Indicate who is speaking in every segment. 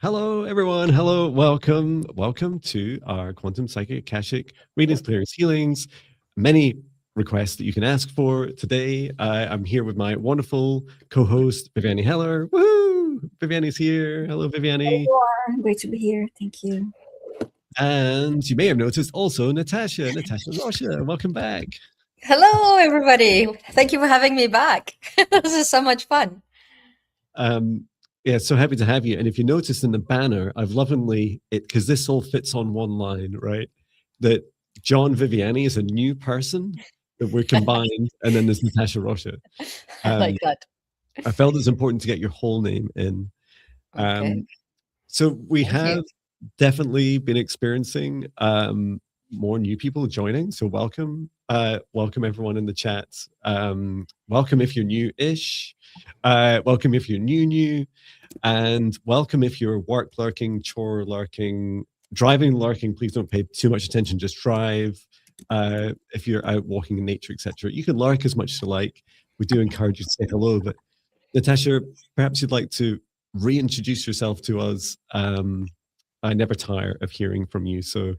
Speaker 1: Hello, everyone. Hello, welcome. Welcome to our Quantum Psychic Akashic Readings, Clearings, Healings. Many requests that you can ask for today. I'm here with my wonderful co-host, Viviani Healer. Woo! Viviani's here. Hello, Viviani.
Speaker 2: Great to be here. Thank you.
Speaker 1: And you may have noticed also Natasha Rocha. Welcome back.
Speaker 3: Hello, everybody. Thank you for having me back. This is so much fun.
Speaker 1: Yeah, so happy to have you. And if you notice in the banner, I've lovingly, because this all fits on one line, right? That Jon Binnie is a new person that we're combined, and then there's Natasha Rocha.
Speaker 3: I like that.
Speaker 1: I felt it's important to get your whole name in.
Speaker 3: Okay.
Speaker 1: So we
Speaker 3: Thank
Speaker 1: have
Speaker 3: you.
Speaker 1: definitely been experiencing more new people joining. So welcome. Welcome everyone in the chat. Welcome if you're new-ish. Welcome if you're new. And welcome if you're work lurking, chore lurking, driving lurking. Please don't pay too much attention, just drive. If you're out walking in nature, etc. You can lurk as much as you like. We do encourage you to say hello. But Natasha, perhaps you'd like to reintroduce yourself to us. I never tire of hearing from you. So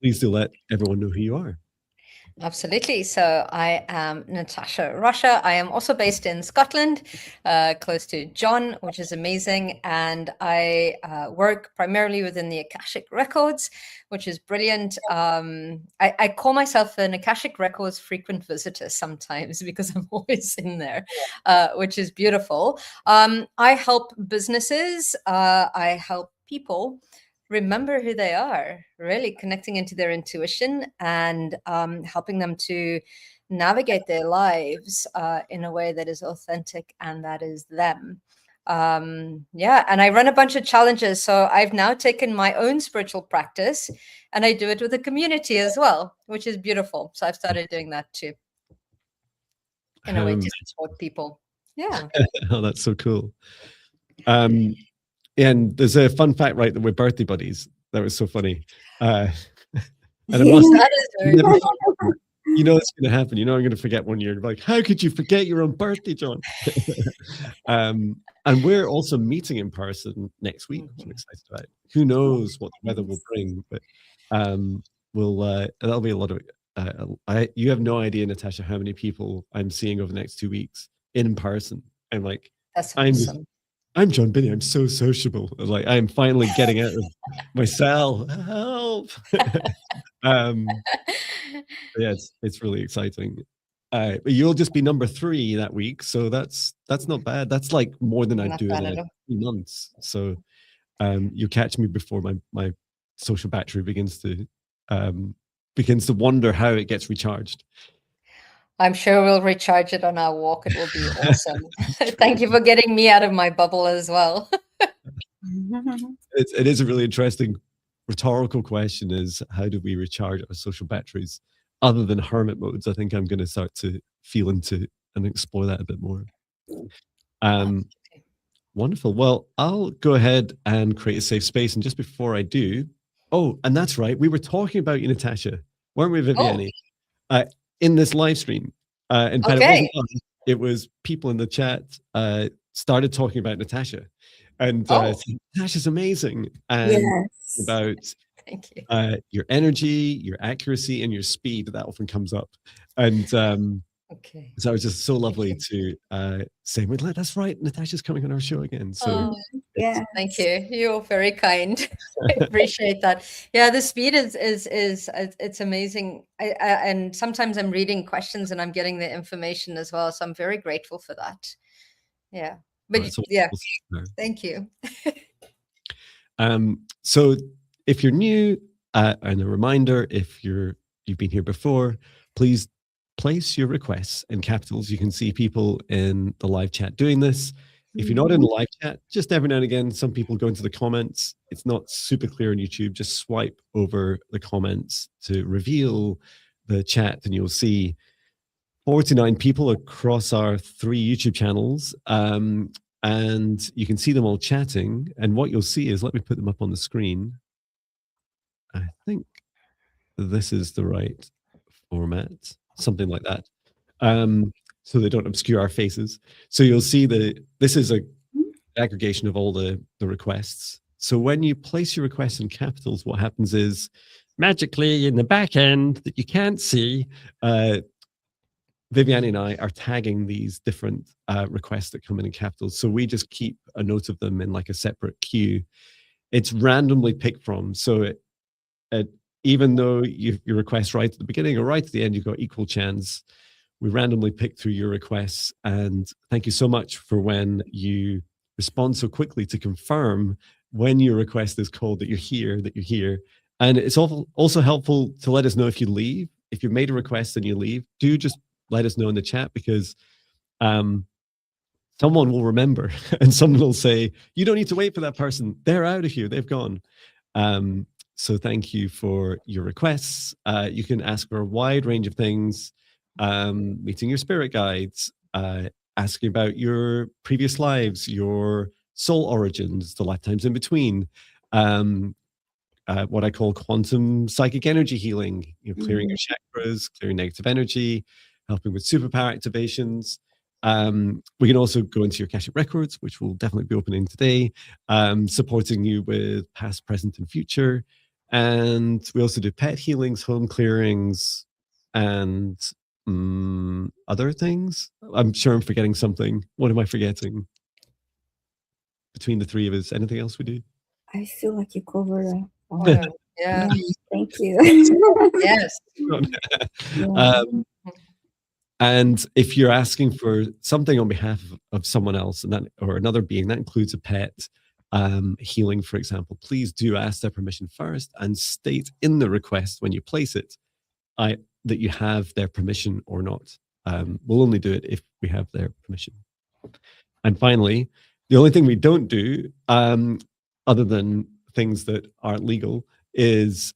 Speaker 1: please do let everyone know who you are.
Speaker 3: Absolutely. So I am Natasha Rocha. I am also based in Scotland, close to Jon, which is amazing. And I work primarily within the Akashic Records, which is brilliant. I call myself an Akashic Records frequent visitor sometimes because I'm always in there, which is beautiful. I help businesses. I help people remember who they are, really connecting into their intuition and helping them to navigate their lives in a way that is authentic and that is them. Yeah, and I run a bunch of challenges. So I've now taken my own spiritual practice and I do it with a community as well, which is beautiful. So I've started doing that too, in a way to support people. Yeah.
Speaker 1: Oh, that's so cool. And there's a fun fact, right, that we're birthday buddies. That was so funny. And I must never, you know it's going to happen. You know I'm going to forget one year. Like, how could you forget your own birthday, Jon? And we're also meeting in person next week, which I'm excited about. Who knows what the weather will bring, but that'll be a lot of. You have no idea, Natasha, how many people I'm seeing over the next 2 weeks in person. I'm like,
Speaker 3: that's awesome.
Speaker 1: I'm Jon Binnie. I'm so sociable. Like I'm finally getting out of my cell. Help! Yeah, it's really exciting. But you'll just be number 3 that week, so that's not bad. That's like more than I do in 3 months. So you catch me before my social battery begins to wonder how it gets recharged.
Speaker 3: I'm sure we'll recharge it on our walk. It will be awesome. Thank you for getting me out of my bubble as well.
Speaker 1: It is a really interesting rhetorical question is how do we recharge our social batteries other than hermit modes? I think I'm going to start to feel into and explore that a bit more. Wonderful. Well, I'll go ahead and create a safe space. And just before I do, and that's right. We were talking about you, Natasha, weren't we, Viviani? In this live stream. In fact, it wasn't us, it was people in the chat started talking about Natasha. And Natasha's amazing. And about
Speaker 3: thank you.
Speaker 1: Your energy, your accuracy, and your speed, that often comes up. And so it was just so lovely to say, that's right, Natasha's coming on our show again. So
Speaker 3: thank you. You're very kind. I appreciate that. Yeah, the speed is it's amazing. And sometimes I'm reading questions and I'm getting the information as well. So I'm very grateful for that. Yeah. But thank you.
Speaker 1: So if you're new, and a reminder, if you've been here before, please place your requests in capitals. You can see people in the live chat doing this. If you're not in the live chat, just every now and again, some people go into the comments. It's not super clear on YouTube. Just swipe over the comments to reveal the chat and you'll see 49 people across our 3 YouTube channels. And you can see them all chatting. And what you'll see is, let me put them up on the screen. I think this is the right format, something like that. So they don't obscure our faces. So you'll see that this is a aggregation of all the requests. So when you place your request in capitals, what happens is magically in the back end that you can't see, Viviane and I are tagging these different requests that come in capitals. So we just keep a note of them in like a separate queue. It's randomly picked from. So even though your request right at the beginning or right at the end, you've got equal chance. We randomly pick through your requests. And thank you so much for when you respond so quickly to confirm when your request is called that you're here. And it's also helpful to let us know if you leave. If you've made a request and you leave, do just let us know in the chat, because someone will remember and someone will say, you don't need to wait for that person. They're out of here. They've gone. So thank you for your requests. You can ask for a wide range of things, meeting your spirit guides, asking about your previous lives, your soul origins, the lifetimes in between, what I call quantum psychic energy healing, clearing your chakras, clearing negative energy, helping with superpower activations. We can also go into your Akashic records, which we'll definitely be opening today, supporting you with past, present, and future. And we also do pet healings, home clearings, and other things. I'm sure I'm forgetting something. What am I forgetting? Between the three of us, anything else we do?
Speaker 2: I feel like you covered it.
Speaker 3: Yeah.
Speaker 2: Thank you.
Speaker 3: Yes.
Speaker 1: And if you're asking for something on behalf of someone else and that, or another being, that includes a pet, healing, for example, please do ask their permission first and state in the request when you place it that you have their permission or not. We'll only do it if we have their permission. And finally, the only thing we don't do, other than things that aren't legal, is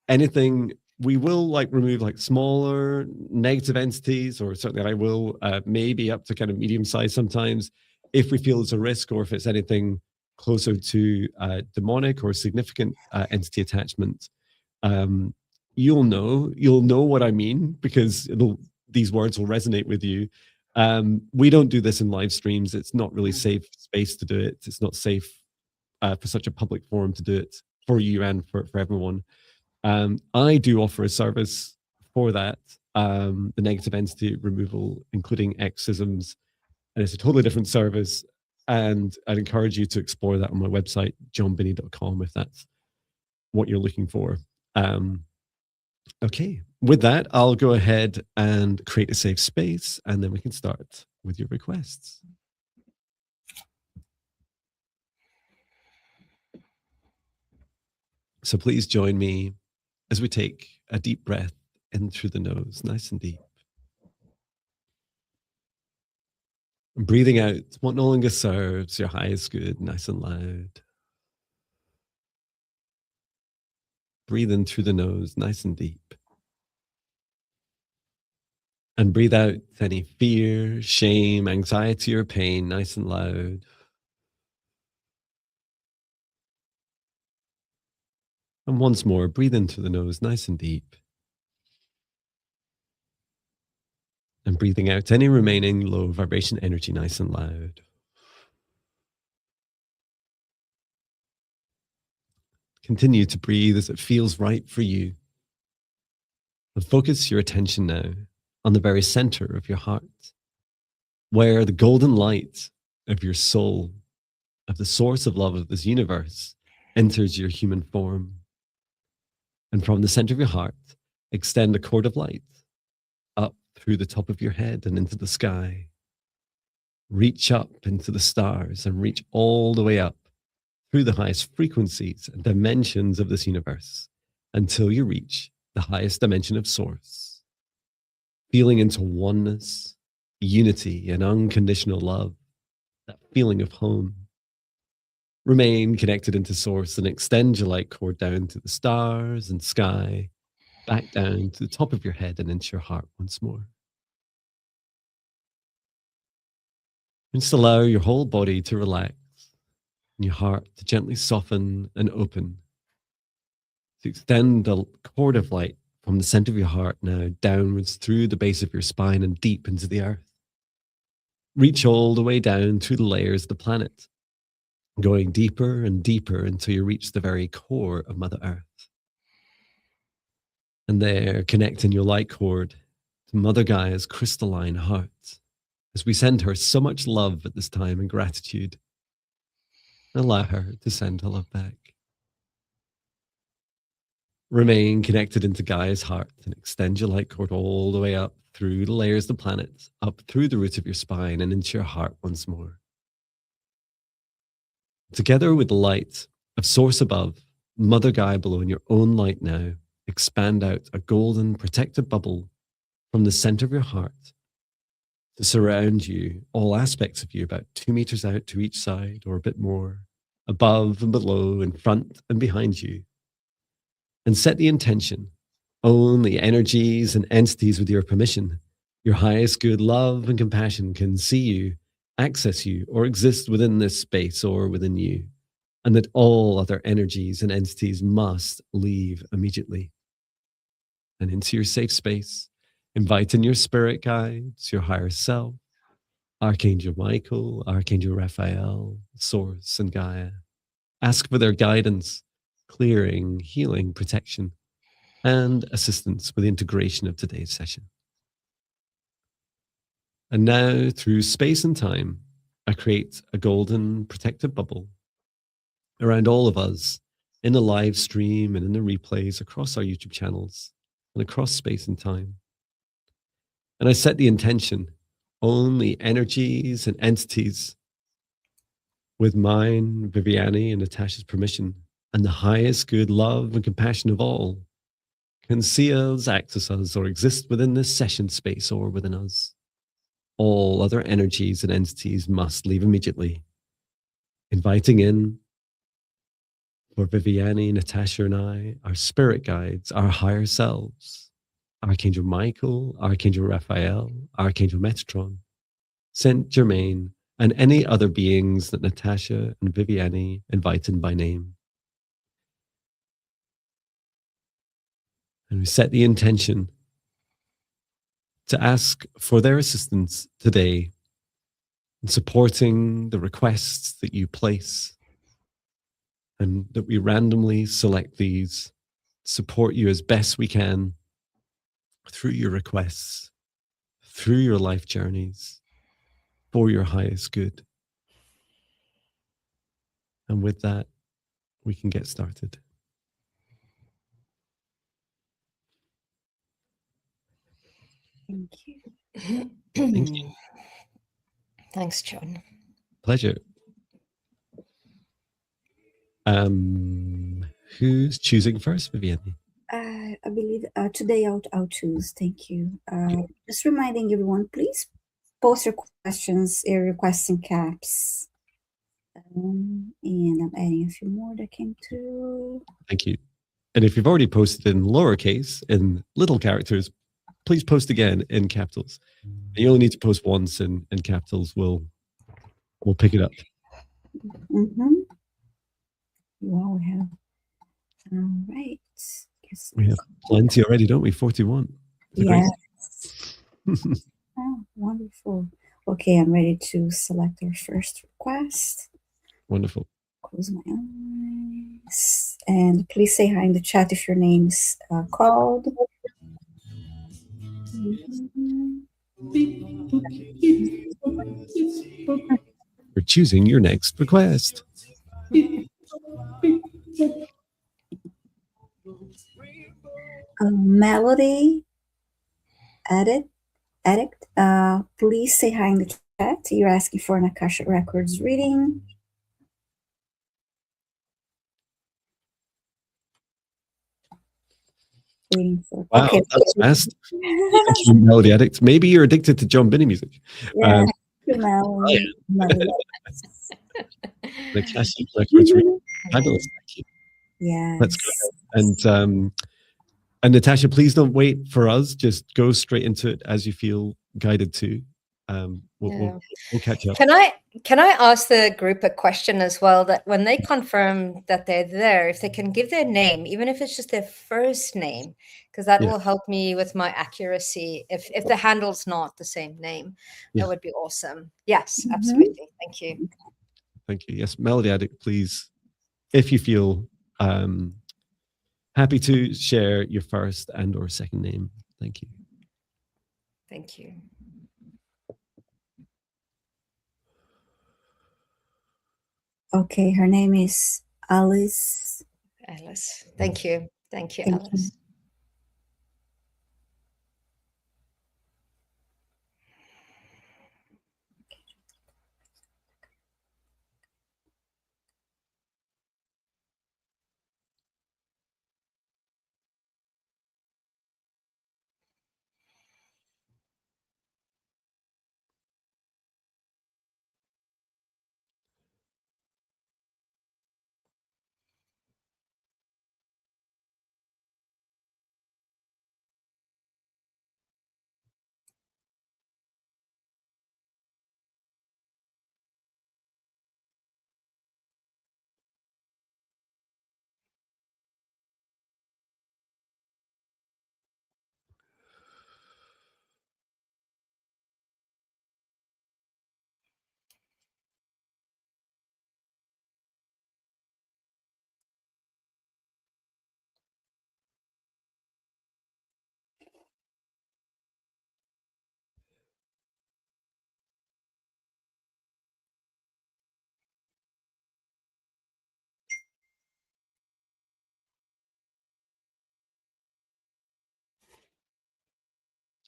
Speaker 1: anything. We will remove smaller negative entities, or certainly I will, maybe up to kind of medium size sometimes, if we feel it's a risk, or if it's anything closer to demonic or significant entity attachment. You'll know what I mean, because these words will resonate with you. We don't do this in live streams. It's not really safe space to do it. It's not safe for such a public forum to do it for you and for everyone. I do offer a service for that, the negative entity removal, including exorcisms, and it's a totally different service. And I'd encourage you to explore that on my website, jonbinnie.com, if that's what you're looking for. Okay, with that, I'll go ahead and create a safe space, and then we can start with your requests. So please join me as we take a deep breath in through the nose, nice and deep. And breathing out what no longer serves your highest good, nice and loud. Breathe in through the nose, nice and deep. And breathe out any fear, shame, anxiety, or pain, nice and loud. And once more, breathe into the nose, nice and deep. And breathing out any remaining low vibration energy, nice and loud. Continue to breathe as it feels right for you. And focus your attention now on the very center of your heart, where the golden light of your soul, of the source of love of this universe, enters your human form. And from the center of your heart, extend a cord of light up through the top of your head and into the sky. Reach up into the stars and reach all the way up through the highest frequencies and dimensions of this universe until you reach the highest dimension of source. Feeling into oneness, unity, and unconditional love, that feeling of home. Remain connected into source and extend your light cord down to the stars and sky, back down to the top of your head and into your heart once more. And just allow your whole body to relax and your heart to gently soften and open. To extend the cord of light from the center of your heart now downwards through the base of your spine and deep into the earth. Reach all the way down through the layers of the planet going deeper and deeper until you reach the very core of Mother Earth. And there, connecting your light cord to Mother Gaia's crystalline heart, as we send her so much love at this time and gratitude. Allow her to send her love back. Remain connected into Gaia's heart and extend your light cord all the way up through the layers of the planet, up through the root of your spine and into your heart once more. Together with the light of Source above, Mother Gaia below, and your own light now, expand out a golden protective bubble from the center of your heart to surround you, all aspects of you, about 2 meters out to each side or a bit more, above and below, in front and behind you. And set the intention, own the energies and entities with your permission. Your highest good love and compassion can see you, access you, or exist within this space or within you. And that all other energies and entities must leave immediately. And into your safe space, invite in your spirit guides, your higher self, Archangel Michael, Archangel Raphael, Source, and Gaia. Ask for their guidance, clearing, healing, protection, and assistance with the integration of today's session. And now, through space and time, I create a golden protective bubble around all of us in the live stream and in the replays across our YouTube channels and across space and time. And I set the intention, only energies and entities with mine, Viviani, and Natasha's permission, and the highest good love and compassion of all, can see us, access us, or exist within this session space or within us. All other energies and entities must leave immediately. Inviting in for Viviani, Natasha, and I, our spirit guides, our higher selves, Archangel Michael, Archangel Raphael, Archangel Metatron, Saint Germain, and any other beings that Natasha and Viviani invite in by name. And we set the intention to ask for their assistance today in supporting the requests that you place, and that we randomly select these, support you as best we can through your requests, through your life journeys, for your highest good. And with that, we can get started.
Speaker 2: Thank you.
Speaker 1: Thank you.
Speaker 3: Thanks, Jon.
Speaker 1: Pleasure. Who's choosing first, Viviane?
Speaker 2: I believe today I'll choose. Thank you. Just reminding everyone, please post your questions, your requests in caps. And I'm adding a few more that came through.
Speaker 1: Thank you. And if you've already posted in lowercase, in little characters, please post again in capitals. And you only need to post once in capitals. We'll pick it up.
Speaker 2: Mm-hmm. Wow, we have. All right. Guess
Speaker 1: We have plenty already, don't we? 41.
Speaker 2: yes. Oh, wonderful. Okay, I'm ready to select our first request.
Speaker 1: Wonderful.
Speaker 2: Close my eyes. And please say hi in the chat if your name's called.
Speaker 1: We're choosing your next request.
Speaker 2: Melody Addict. Please say hi in the chat. You're asking for an Akashic Records reading. Waiting for.
Speaker 1: Wow,
Speaker 2: okay.
Speaker 1: that's fast. Thank you, Melody Addict. Maybe you're addicted to Jon Binnie music.
Speaker 2: Yeah, Melody.
Speaker 1: The Akashic Records reading. Fabulous. Thank you.
Speaker 2: Yes.
Speaker 1: Let's go. And Natasha, please don't wait for us. Just go straight into it as you feel guided to. We'll catch up.
Speaker 3: Can I ask the group a question as well? That when they confirm that they're there, if they can give their name, even if it's just their first name, because that will help me with my accuracy. If the handle's not the same name, that would be awesome. Yes, absolutely. Thank you.
Speaker 1: Thank you. Yes, Melody Addict, please, if you feel happy to share your first and or second name. Thank you.
Speaker 3: Thank you.
Speaker 2: Okay, her name is Alice.
Speaker 3: Alice. Thank you. Thank you,
Speaker 2: Thank
Speaker 3: Alice.
Speaker 2: you.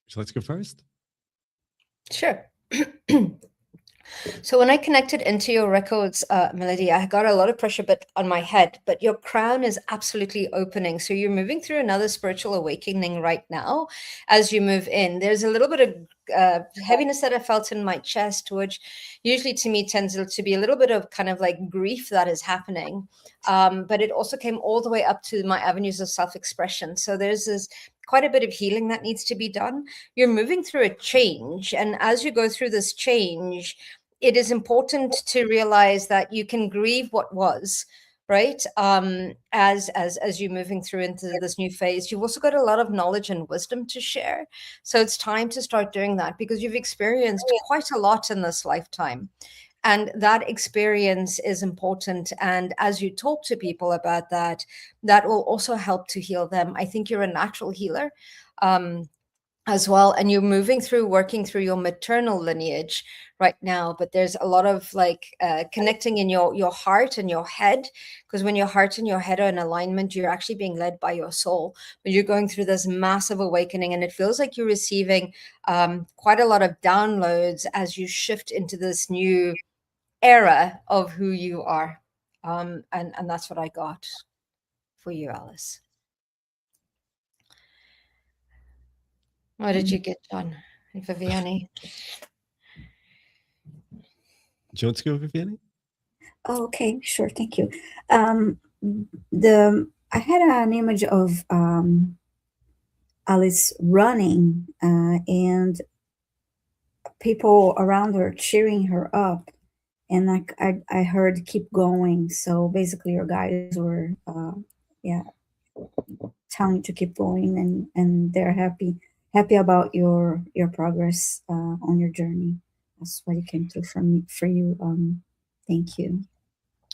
Speaker 1: Would you like to go first?
Speaker 3: Sure. So when I connected into your records, Melody, I got a lot of pressure on my head, but your crown is absolutely opening. So you're moving through another spiritual awakening right now as you move in. There's a little bit of heaviness that I felt in my chest, which usually to me tends to be a little bit of kind of like grief that is happening. But it also came all the way up to my avenues of self-expression. So there's this quite a bit of healing that needs to be done. You're moving through a change. And as you go through this change, it is important to realize that you can grieve what was, right? As you're moving through into this new phase, you've also got a lot of knowledge and wisdom to share. So it's time to start doing that because you've experienced quite a lot in this lifetime. And that experience is important. And as you talk to people about that, that will also help to heal them. I think you're a natural healer. As well, and you're moving through working through your maternal lineage right now, but there's a lot of like connecting in your heart and your head, because when your heart and your head are in alignment, you're actually being led by your soul. But you're going through this massive awakening, and it feels like you're receiving quite a lot of downloads as you shift into this new era of who you are, and that's what I got for you, Alice. What did you get, Jon and Viviani?
Speaker 1: Do you want to go, Viviani?
Speaker 2: Oh, okay, sure, thank you. I had an image of Alice running and people around her cheering her up, and like I heard keep going. So basically, your guys were telling you to keep going, and they're happy about your progress on your journey. That's what it came through for you. Thank you.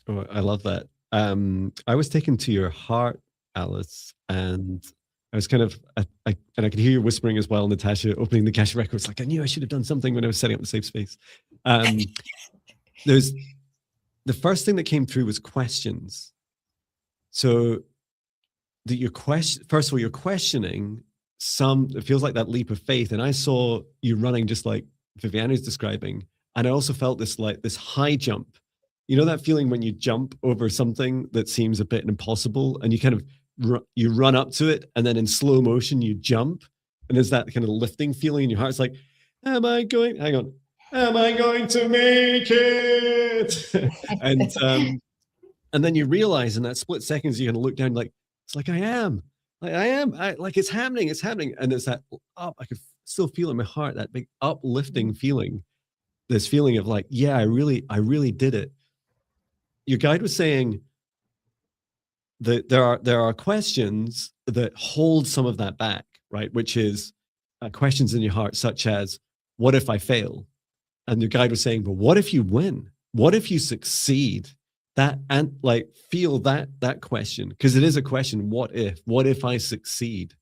Speaker 1: Oh, I love that. I was taken to your heart, Alice, and I was kind of, and I could hear you whispering as well, Natasha, opening the Akashic records, like I knew I should have done something when I was setting up the safe space. There's the first thing that came through was questions. So that your question, first of all, you're questioning it feels like that leap of faith. And I saw you running just like Viviane is describing. And I also felt this high jump. You know that feeling when you jump over something that seems a bit impossible and you kind of you run up to it, and then in slow motion you jump, and there's that kind of lifting feeling in your heart. It's like, am I going to make it? and then you realize in that split seconds you're going to look down, like it's like I am, like it's happening, and there's that up. I could still feel in my heart that big uplifting feeling, this feeling of like, yeah, I really did it. Your guide was saying that there are questions that hold some of that back, right? Which is questions in your heart, such as, what if I fail? And your guide was saying, but what if you win? what if you succeed? That, and like feel that question, because it is a question. What if I succeed?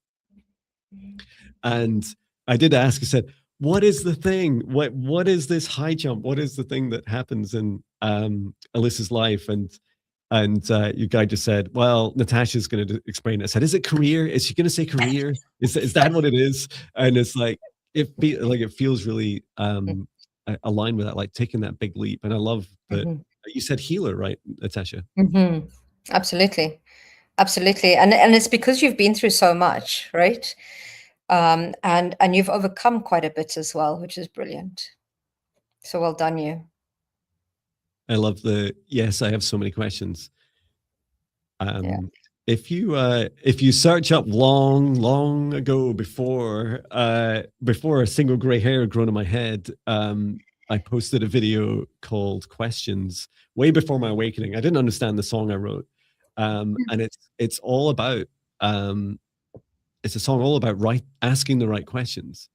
Speaker 1: And I did ask, I said, what is the thing? What is this high jump? What is the thing that happens in Alyssa's life? And your guy just said, well, Natasha's going to explain it. I said, is it career? Is she going to say career? Is that what it is? And it's like, it feels really aligned with that, like taking that big leap. And I love that you said healer, right, Natasha?
Speaker 3: Absolutely. Absolutely. And it's because you've been through so much, right? And you've overcome quite a bit as well, which is brilliant. So well done, you.
Speaker 1: I love yes, I have so many questions. If you search up long ago, before a single gray hair had grown on my head, I posted a video called Questions way before my awakening. I didn't understand the song I wrote. And it's all about it's a song all about asking the right questions.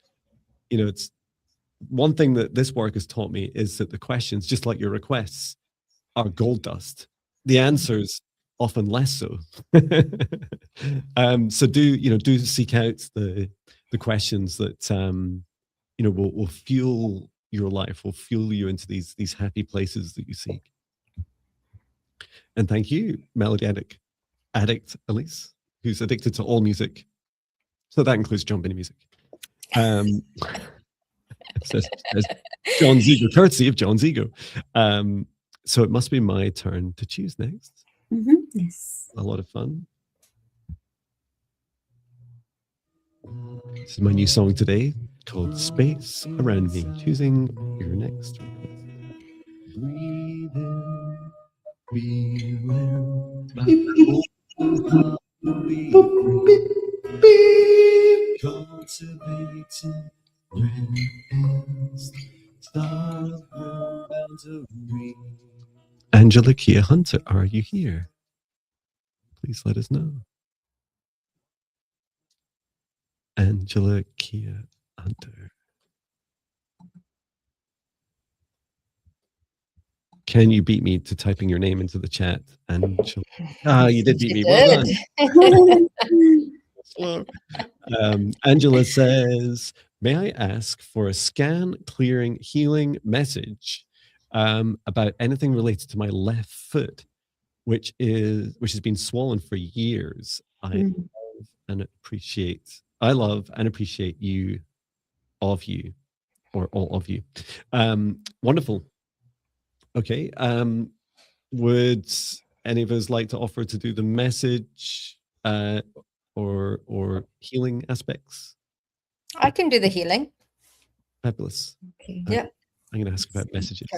Speaker 1: You know, it's one thing that this work has taught me is that the questions, just like your requests, are gold dust. The answers often less so. So do seek out the questions that will fuel your life, will fuel you into these happy places that you seek. And thank you, Melody Addict Elise, who's addicted to all music. So that includes Jon Binnie music. Says John's ego, courtesy of John's ego. So it must be my turn to choose next.
Speaker 2: Yes.
Speaker 1: A lot of fun. This is my new song today called Space Around Me. Choosing your next request. Breathe in, feel in, cultivating rest, stars grow boundary. Angela Kia Hunter, are you here? Please let us know. Angela Kia Hunter. Can you beat me to typing your name into the chat? Angela. You did beat me. Well done. Angela says, may I ask for a scan, clearing, healing message about anything related to my left foot, which has been swollen for years. I love and appreciate you, or all of you. Wonderful. Okay. Would any of us like to offer to do the message or healing aspects?
Speaker 3: I can do the healing.
Speaker 1: Fabulous.
Speaker 2: Okay.
Speaker 3: Yeah.
Speaker 1: I'm going to ask about messages.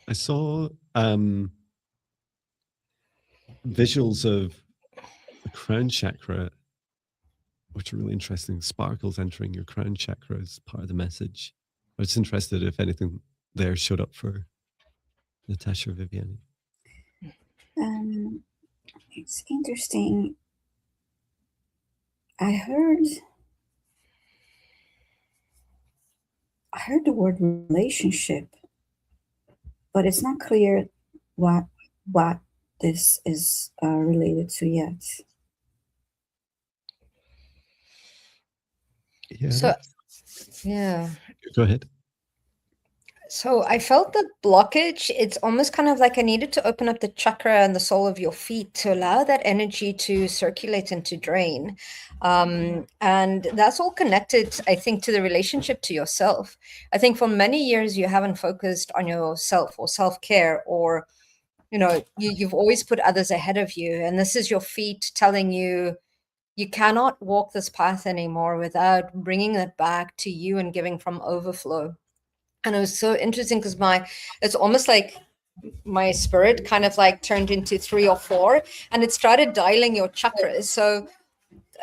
Speaker 1: I saw visuals of the crown chakra, which are really interesting. Sparkles entering your crown chakra as part of the message. I was interested if anything there showed up for Natasha or Viviani.
Speaker 2: It's interesting. I heard the word relationship, but it's not clear what this is related to yet.
Speaker 1: Yeah.
Speaker 3: So, yeah.
Speaker 1: Go ahead.
Speaker 3: So I felt the blockage. It's almost kind of like I needed to open up the chakra and the sole of your feet to allow that energy to circulate and to drain. And that's all connected, I think, to the relationship to yourself. I think for many years you haven't focused on yourself or self-care, or you've always put others ahead of you. And this is your feet telling you you cannot walk this path anymore without bringing it back to you and giving from overflow. And it was so interesting because it's almost like my spirit kind of like turned into 3 or 4, and it started dialing your chakras. So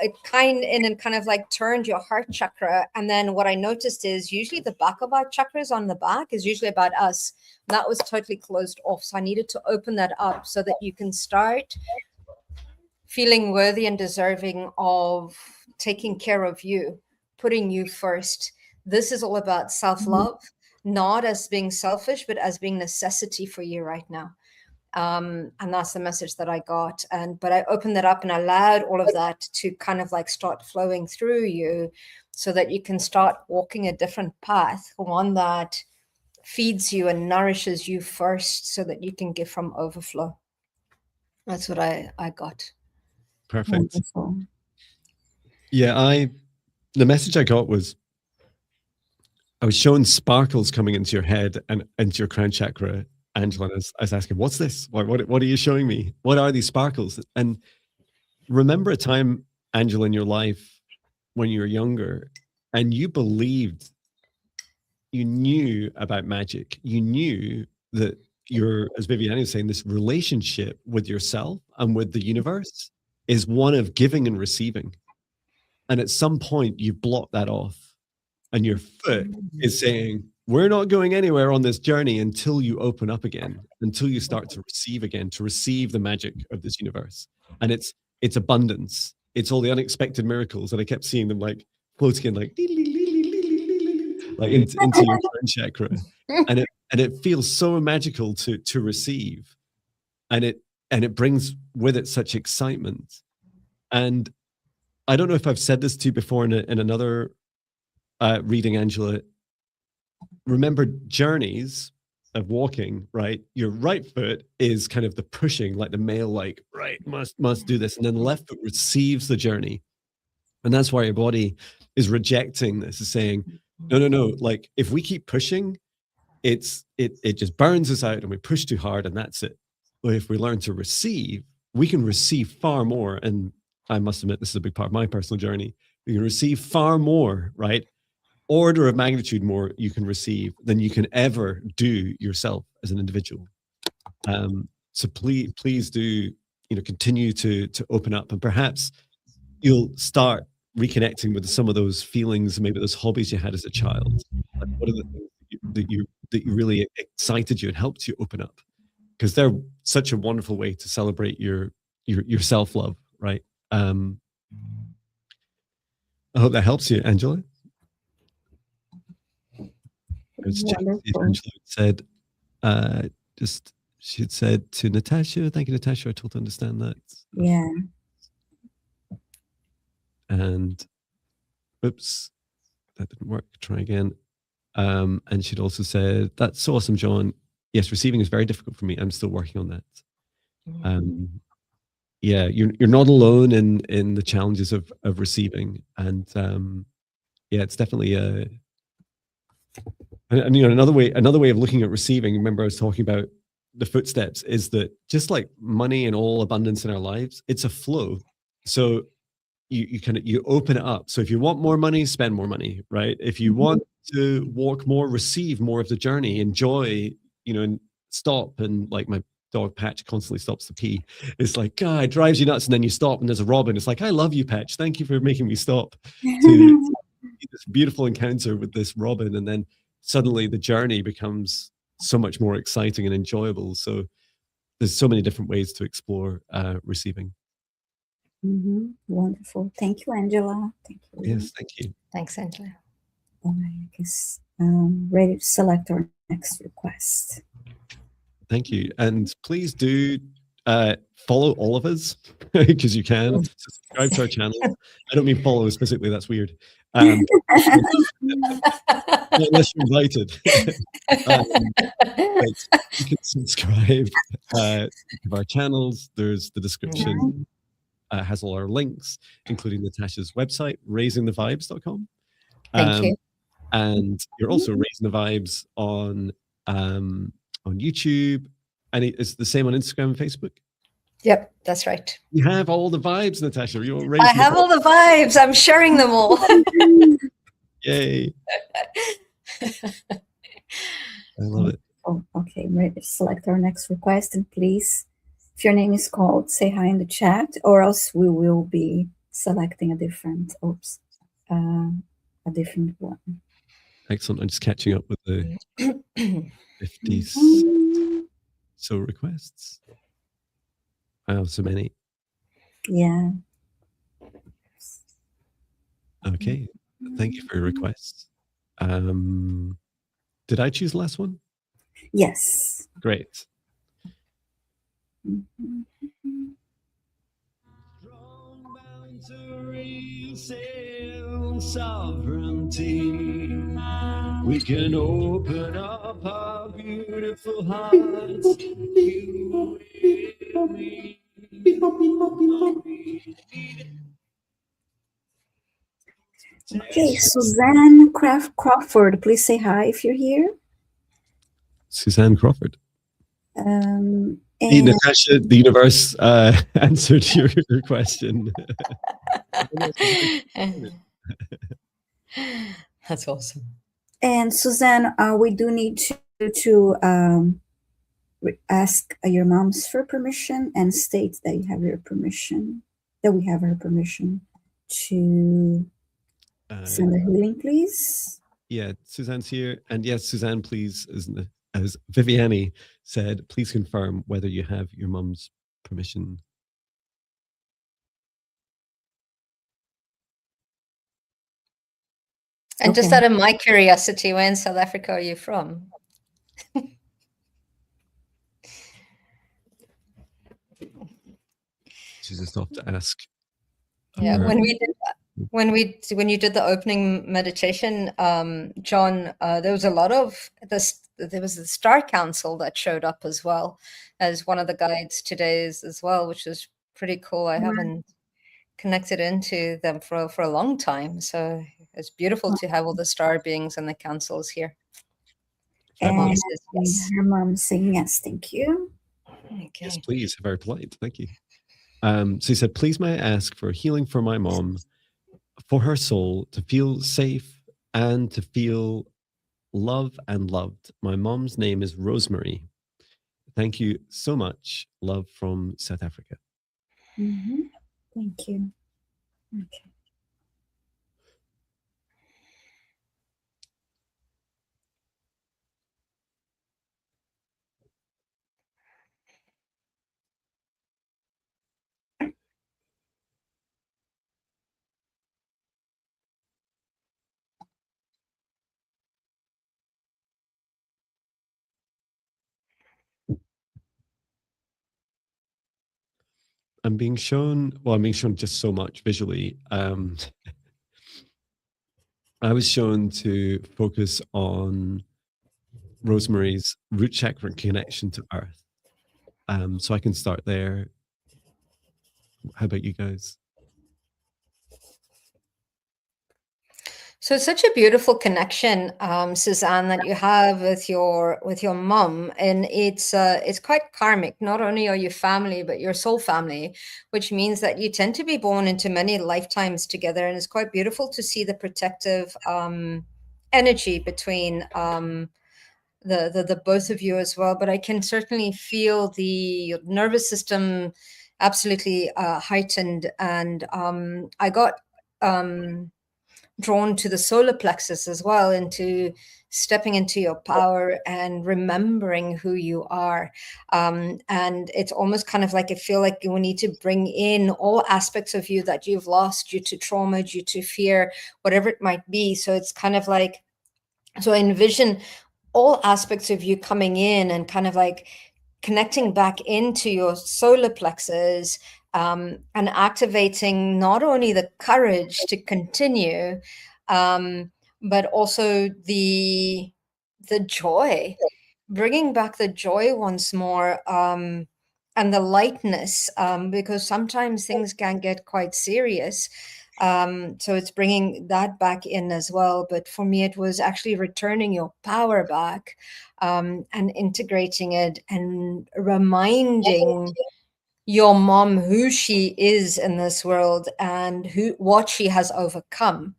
Speaker 3: it kind of like turned your heart chakra. And then what I noticed is usually the back of our chakras on the back is usually about us. That was totally closed off. So I needed to open that up so that you can start feeling worthy and deserving of taking care of you, putting you first. This is all about self-love, not as being selfish, but as being necessity for you right now. And that's the message that I got. But I opened that up and allowed all of that to kind of like start flowing through you so that you can start walking a different path, one that feeds you and nourishes you first so that you can give from overflow. That's what I got.
Speaker 1: Perfect.
Speaker 2: Wonderful.
Speaker 1: Yeah, the message I got was, I was showing sparkles coming into your head and into your crown chakra, Angela. I was asking, what's this? What are you showing me? What are these sparkles? And remember a time, Angela, in your life when you were younger and you believed, you knew about magic. You knew that as Viviani was saying, this relationship with yourself and with the universe is one of giving and receiving. And at some point you block that off and your foot is saying, we're not going anywhere on this journey until you open up again, until you start to receive again, to receive the magic of this universe. And it's abundance. It's all the unexpected miracles. And I kept seeing them like floating in, like into your crown chakra. And it feels so magical to receive. And it brings with it such excitement. And I don't know if I've said this to you before in another reading, Angela. Remember journeys of walking, right? Your right foot is kind of the pushing, like the male, like, right, must do this. And then the left foot receives the journey. And that's why your body is rejecting this, is saying, no. Like if we keep pushing, it just burns us out and we push too hard and that's it. But if we learn to receive, we can receive far more. And I must admit, this is a big part of my personal journey. We can receive far more, right? Order of magnitude more you can receive than you can ever do yourself as an individual. So please do, continue to open up, and perhaps you'll start reconnecting with some of those feelings, maybe those hobbies you had as a child. Like what are the things that you really excited you and helped you open up? Because they're such a wonderful way to celebrate your self-love, right? I hope that helps you, Angela. Angela said, she had said to Natasha, thank you, Natasha, I totally understand that.
Speaker 2: Yeah.
Speaker 1: And oops, that didn't work. Try again. And she'd also said, that's so awesome, Jon. Yes, receiving is very difficult for me. I'm still working on that. Yeah, you're not alone in the challenges of receiving. And yeah, it's definitely and another way of looking at receiving, remember I was talking about the footsteps, is that just like money and all abundance in our lives, it's a flow. So you open it up. So if you want more money, spend more money, right? If you want to walk more, receive more of the journey, enjoy, and stop. And like my dog Patch constantly stops to pee. It's like, God, it drives you nuts. And then you stop and there's a robin. It's like, I love you, Patch. Thank you for making me stop. To this beautiful encounter with this robin. And then suddenly the journey becomes so much more exciting and enjoyable. So there's so many different ways to explore receiving.
Speaker 2: Wonderful. Thank you, Angela. Thank you.
Speaker 1: Yes, thank you.
Speaker 3: Thanks, Angela.
Speaker 2: All right, I guess ready to select our next request.
Speaker 1: Thank you. And please do follow all of us because you can. Subscribe to our channel. I don't mean follow specifically, that's weird. unless you're invited. But you can subscribe to our channels. There's the description. Has all our links, including Natasha's website, raisingthevibes.com.
Speaker 3: Thank you.
Speaker 1: And you're also raising the vibes on YouTube, and it's the same on Instagram and Facebook.
Speaker 3: Yep, that's right.
Speaker 1: You have all the vibes, Natasha. You're
Speaker 3: I have all the vibes. I'm sharing them all.
Speaker 1: Yay! I love it.
Speaker 2: Oh, okay, select our next request, and please, if your name is called, say hi in the chat, or else we will be selecting a different one.
Speaker 1: Excellent. I'm just catching up with the 50 so requests. Wow, so many.
Speaker 2: Yeah.
Speaker 1: Okay. Thank you for your requests. Did I choose the last one?
Speaker 2: Yes.
Speaker 1: Great. Sovereignty. We can open up our beautiful hearts.
Speaker 2: Okay, Suzanne Crawford, please say hi if you're here.
Speaker 1: Suzanne Crawford.
Speaker 2: And
Speaker 1: Natasha, the universe answered your question.
Speaker 3: That's awesome.
Speaker 2: And Suzanne, we do need to ask your mom's for permission and state that you have your permission, that we have her permission to send a healing, please.
Speaker 1: Yeah, Suzanne's here. And yes, Suzanne, please, as Viviani said, please confirm whether you have your mom's permission.
Speaker 3: And just out of my curiosity, where in South Africa are you from?
Speaker 1: She's just off to ask.
Speaker 3: Yeah, when you did the opening meditation, John, there was a lot of this. There was the Star Council that showed up as well as one of the guides today as well, which was pretty cool. I haven't connected into them for a long time, so it's beautiful to have all the star beings and the councils here.
Speaker 2: And her mom saying yes, thank you.
Speaker 3: Okay.
Speaker 1: Yes, please. Very polite. Thank you. So he said, please may I ask for healing for my mom, for her soul to feel safe and to feel love and loved. My mom's name is Rosemary. Thank you so much. Love from South Africa.
Speaker 2: Thank you. Okay.
Speaker 1: I'm being shown just so much visually. I was shown to focus on Rosemary's root chakra connection to earth. So I can start there. How about you guys?
Speaker 3: So it's such a beautiful connection, Suzanne, that you have with your mom, and it's quite karmic. Not only are you family, but you're soul family, which means that you tend to be born into many lifetimes together, and it's quite beautiful to see the protective energy between the both of you as well. But I can certainly feel the nervous system absolutely heightened, and I got drawn to the solar plexus as well, into stepping into your power and remembering who you are. And it's almost kind of like, I feel like you need to bring in all aspects of you that you've lost due to trauma, due to fear, whatever it might be. So it's kind of like, so I envision all aspects of you coming in and kind of like connecting back into your solar plexus, and activating not only the courage to continue, but also the joy, bringing back the joy once more, and the lightness, because sometimes things can get quite serious. So it's bringing that back in as well. But for me, it was actually returning your power back, and integrating it and reminding your mom who she is in this world and what she has overcome.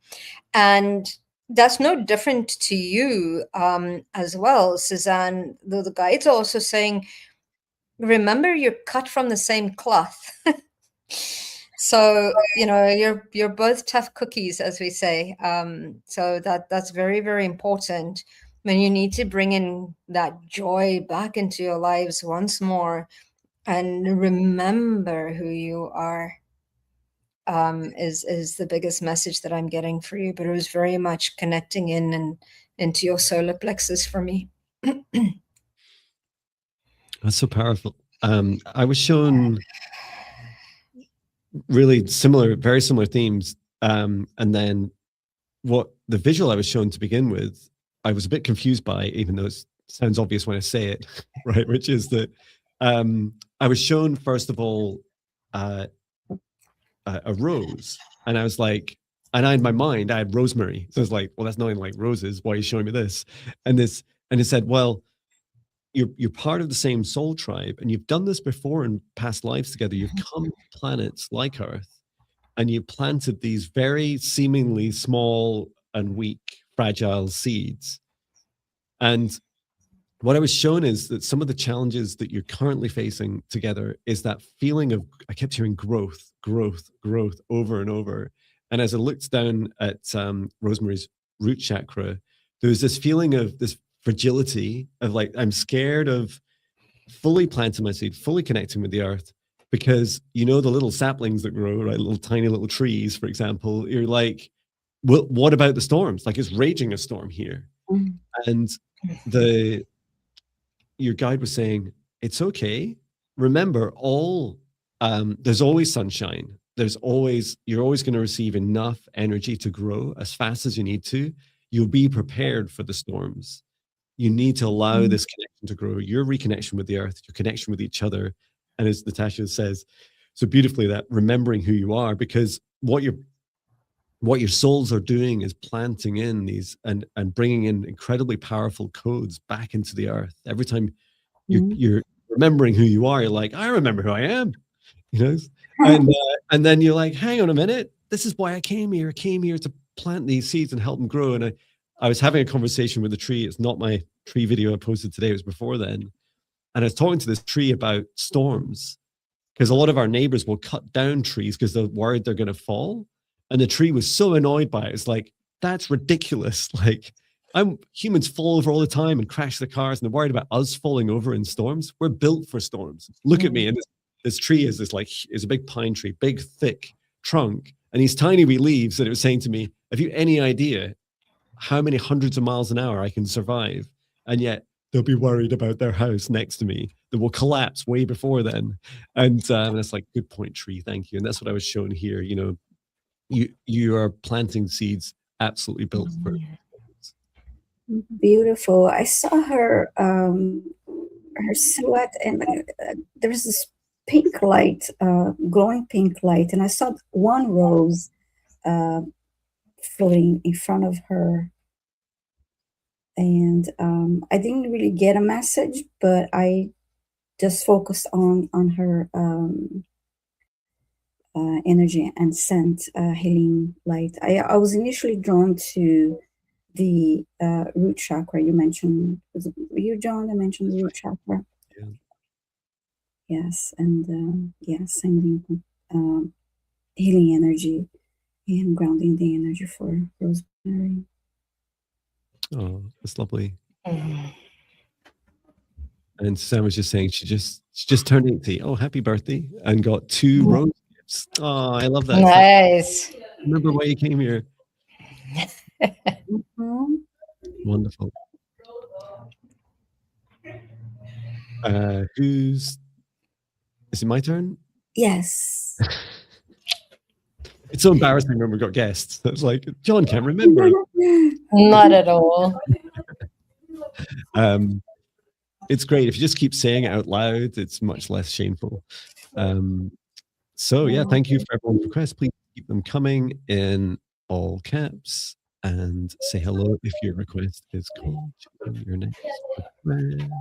Speaker 3: And that's no different to you, as well, Suzanne. Though the guides are also saying, remember, you're cut from the same cloth. So you're both tough cookies, as we say. So that's very, very important. When you need to bring in that joy back into your lives once more and remember who you are, is the biggest message that I'm getting for you. But it was very much connecting in and into your solar plexus for me.
Speaker 1: That's so powerful. I was shown really similar, very similar themes. And then what the visual I was shown to begin with, I was a bit confused by, even though it sounds obvious when I say it, right? Which is that I was shown, first of all, a rose. And I was like, and I had my mind, I had rosemary. So I was like, well, that's nothing like roses. Why are you showing me this? And it said, well, you're part of the same soul tribe, and you've done this before in past lives together. You've come to planets like Earth, and you planted these very seemingly small and weak, fragile seeds. And what I was shown is that some of the challenges that you're currently facing together is that feeling of, I kept hearing growth, growth, growth over and over. And as I looked down at Rosemary's root chakra, there was this feeling of this fragility of like, I'm scared of fully planting my seed, fully connecting with the earth, because the little saplings that grow, right, little tiny little trees, for example, you're like, well, what about the storms? Like, it's raging a storm here. And your guide was saying, it's okay. Remember, there's always sunshine. You're always going to receive enough energy to grow as fast as you need to. You'll be prepared for the storms. You need to allow this connection to grow, your reconnection with the earth, your connection with each other. And as Natasha says so beautifully, that remembering who you are, because what your souls are doing is planting in these and bringing in incredibly powerful codes back into the earth. Every time you're remembering who you are, you're like, I remember who I am, and then you're like, hang on a minute, this is why I came here. I came here to plant these seeds and help them grow. And I was having a conversation with the tree. It's not my tree video I posted today, it was before then. And I was talking to this tree about storms, because a lot of our neighbors will cut down trees because they're worried they're going to fall. And the tree was so annoyed by it. It's like, that's ridiculous. Like, humans fall over all the time and crash the cars, and they're worried about us falling over in storms. We're built for storms. Look at me. And this tree is a big pine tree, big, thick trunk, and these tiny wee leaves. And it was saying to me, have you any idea how many hundreds of miles an hour I can survive? And yet they'll be worried about their house next to me that will collapse way before then. And that's like, good point, tree. Thank you. And that's what I was shown here. You are planting seeds absolutely built for it.
Speaker 2: Beautiful. I saw her silhouette, and there's this pink light, glowing pink light, and I saw one rose floating in front of her. And I didn't really get a message, but I just focused on her energy and scent, healing light. I was initially drawn to the root chakra you mentioned. Was it you, John, that mentioned the root chakra?
Speaker 1: Yeah.
Speaker 2: Yes, and sending healing energy and grounding the energy for Rosemary.
Speaker 1: Oh, that's lovely. And Sam was just saying she just turned 80. Oh, happy birthday! And got 2 rose gifts. Oh, I love that.
Speaker 3: Nice.
Speaker 1: Like, remember why you came here. Wonderful. Is it my turn?
Speaker 2: Yes.
Speaker 1: It's so embarrassing when we've got guests. It's like, John can't remember.
Speaker 3: Not at all.
Speaker 1: It's great. If you just keep saying it out loud, it's much less shameful. So yeah, thank you for everyone's requests. Please keep them coming in all caps and say hello if your request is called. Your next request.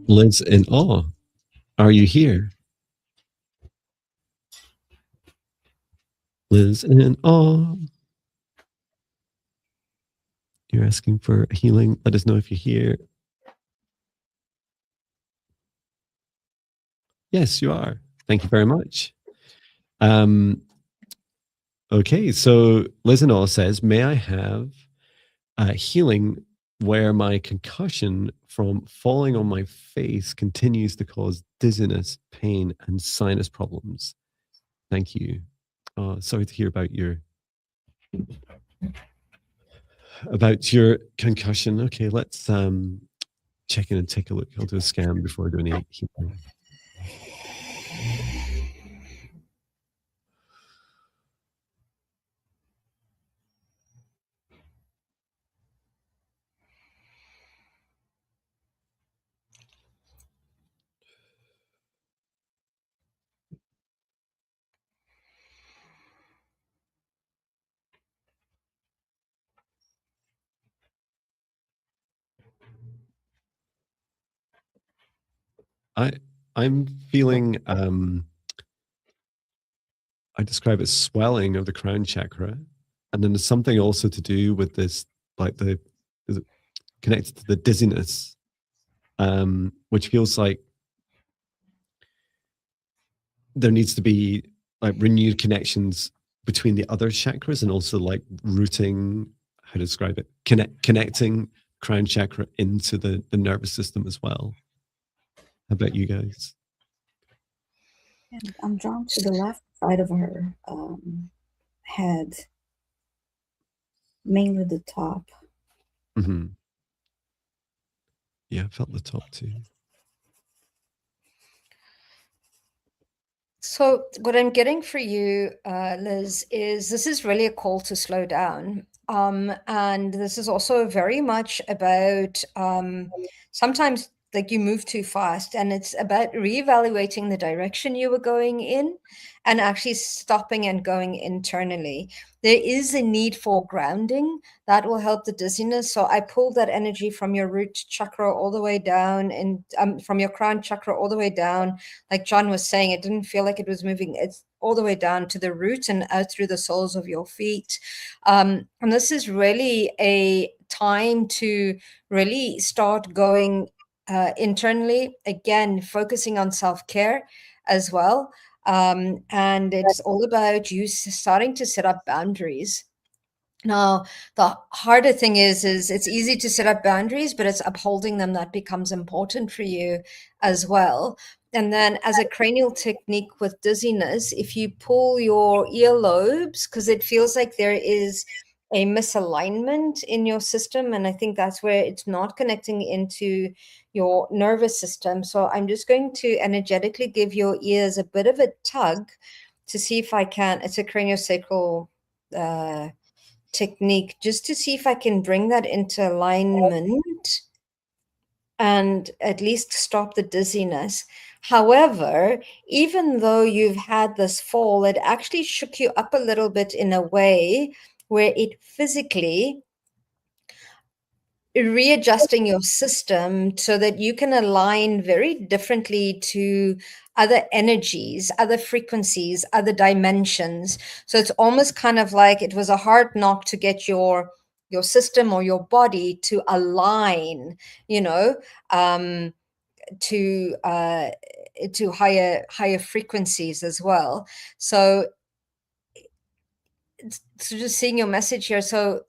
Speaker 1: Liz in awe. Are you here? Liz in awe. You're asking for healing. Let us know if you're here. Yes, you are. Thank you very much. Okay, so Liz in awe says, may I have healing where my concussion from falling on my face continues to cause dizziness, pain, and sinus problems? Thank you. Sorry to hear about your concussion. Okay, let's check in and take a look. I'll do a scan before I do any healing. I'm feeling I describe it as swelling of the crown chakra, and then there's something also to do with this, like is it connected to the dizziness, which feels like there needs to be like renewed connections between the other chakras, and also like rooting, how to describe it, connecting crown chakra into the nervous system as well. How about you guys?
Speaker 2: I'm drawn to the left side of her head, mainly the top.
Speaker 1: Mm-hmm. Yeah, I felt the top too.
Speaker 3: So what I'm getting for you, Liz, is this is really a call to slow down. And this is also very much about sometimes like you move too fast, and it's about reevaluating the direction you were going in and actually stopping and going internally. There is a need for grounding that will help the dizziness. So I pulled that energy from your root chakra all the way down, and from your crown chakra all the way down. Like Jon was saying, it didn't feel like it was moving. It's all the way down to the root and out through the soles of your feet. And this is really a time to really start going internally, again, focusing on self-care as well. And it's all about you starting to set up boundaries. Now, the harder thing is it's easy to set up boundaries, but it's upholding them that becomes important for you as well. And then as a cranial technique with dizziness, if you pull your earlobes, because it feels like there is a misalignment in your system, and I think that's where it's not connecting into your nervous system. So I'm just going to energetically give your ears a bit of a tug to see if I can. It's a craniosacral technique, just to see if I can bring that into alignment and at least stop the dizziness. However, even though you've had this fall, it actually shook you up a little bit in a way where it physically readjusting your system so that you can align very differently to other energies, other frequencies, other dimensions. So it's almost kind of like it was a hard knock to get your system or your body to align, you know, to higher frequencies as well. So just seeing your message here. So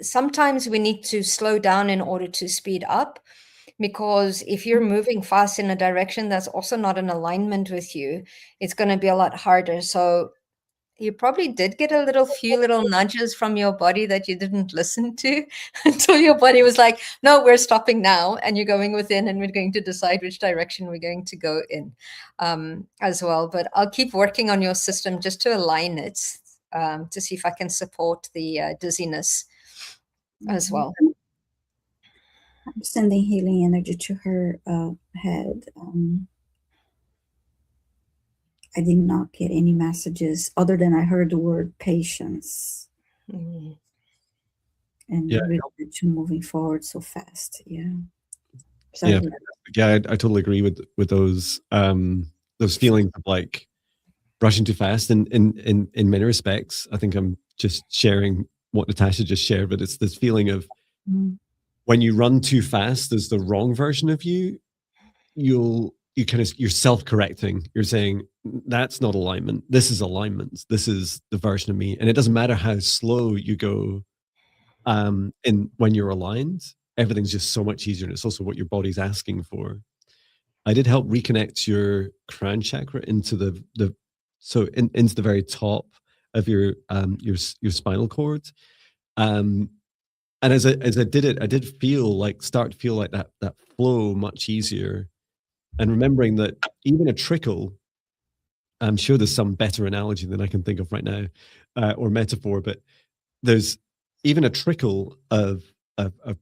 Speaker 3: sometimes we need to slow down in order to speed up. Because if you're moving fast in a direction that's also not in alignment with you, it's going to be a lot harder. So you probably did get a few little nudges from your body that you didn't listen to until your body was like, no, we're stopping now. And you're going within, and we're going to decide which direction we're going to go in as well. But I'll keep working on your system just to align it to see if I can support the dizziness as well.
Speaker 2: I'm sending healing energy to her head. I did not get any messages other than I heard the word patience. And really to moving forward so fast. Yeah. So
Speaker 1: I totally agree with those feelings of like rushing too fast. And in many respects, I think I'm just sharing what Natasha just shared, but it's this feeling of when you run too fast as the wrong version of you, you're self-correcting. You're saying, that's not alignment. This is alignment. This is the version of me. And it doesn't matter how slow you go and when you're aligned, everything's just so much easier. And it's also what your body's asking for. I did help reconnect your crown chakra into the very top of your spinal cord. And as I did it, I did start to feel like that flow much easier. And remembering that even a trickle, I'm sure there's some better analogy than I can think of right now, or metaphor, but there's even a trickle of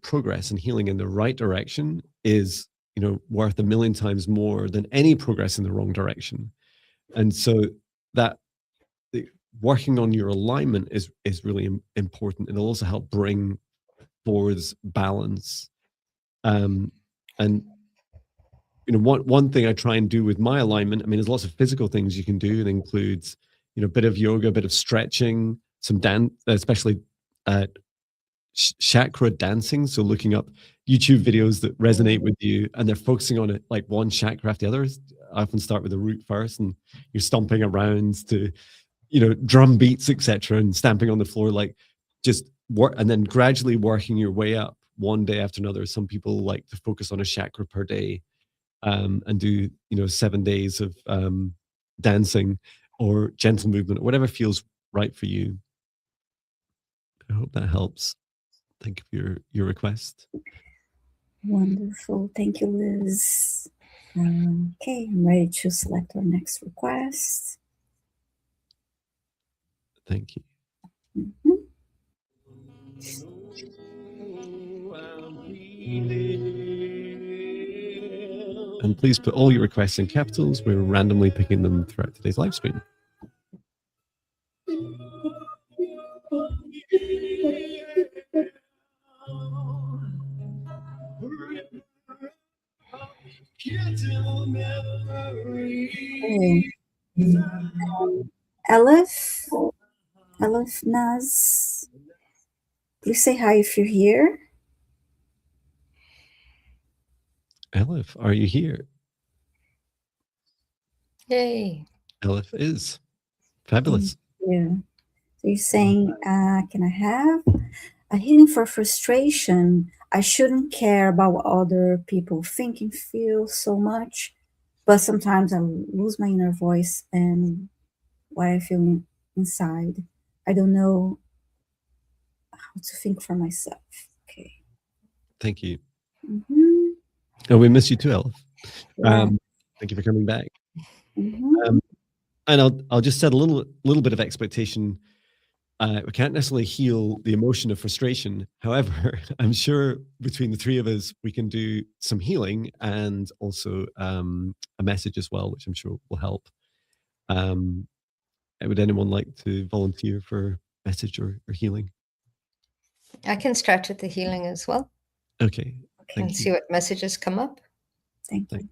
Speaker 1: progress and healing in the right direction is, worth 1,000,000 times more than any progress in the wrong direction. And so that working on your alignment is really important. It'll also help bring forwards balance. And one thing I try and do with my alignment, I mean, there's lots of physical things you can do. It includes, a bit of yoga, a bit of stretching, some dance, especially chakra dancing. So looking up YouTube videos that resonate with you, and they're focusing on it like one chakra after the other. I often start with the root first, and you're stomping around to, drum beats, etc., and stamping on the floor, like just work, and then gradually working your way up one day after another. Some people like to focus on a chakra per day. And do 7 days of dancing or gentle movement, or whatever feels right for you. I hope that helps. Thank you for your request.
Speaker 2: Wonderful. Thank you, Liz. Okay, I'm ready to select our next request.
Speaker 1: Thank you. And please put all your requests in capitals. We're randomly picking them throughout today's live stream.
Speaker 2: Aleph Naz, please say hi if you're here.
Speaker 1: Aleph, are you here?
Speaker 3: Yay.
Speaker 1: Aleph is fabulous.
Speaker 2: Yeah. So you're saying, can I have a healing for frustration? I shouldn't care about what other people think and feel so much, but sometimes I lose my inner voice and what I feel inside. I don't know how to think for myself. Okay.
Speaker 1: Thank you. Oh, we miss you too, Aleph. Yeah. Thank you for coming back. And I'll just set a little bit of expectation. We can't necessarily heal the emotion of frustration. However, I'm sure between the three of us, we can do some healing and also a message as well, which I'm sure will help. Would anyone like to volunteer for message or healing?
Speaker 3: I can start with the healing as well.
Speaker 1: Okay.
Speaker 3: And see what messages come up.
Speaker 2: Thank you.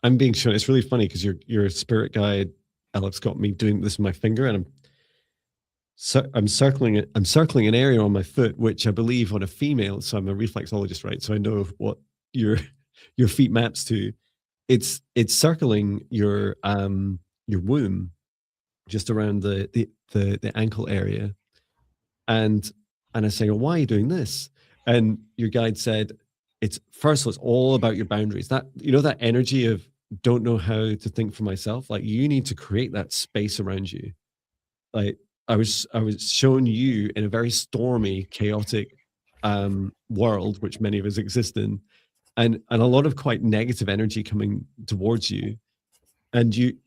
Speaker 1: I'm being shown. It's really funny because your spirit guide, Alex, got me doing this with my finger, and I'm circling it. I'm circling an area on my foot, which I believe on a female. So I'm a reflexologist, right? So I know what your feet maps to, it's circling your womb, just around the ankle area. And I say, well, why are you doing this? And your guide said, it's all about your boundaries. That, that energy of don't know how to think for myself. Like, you need to create that space around you. Like, I was showing you in a very stormy, chaotic world, which many of us exist in, and a lot of quite negative energy coming towards you. And you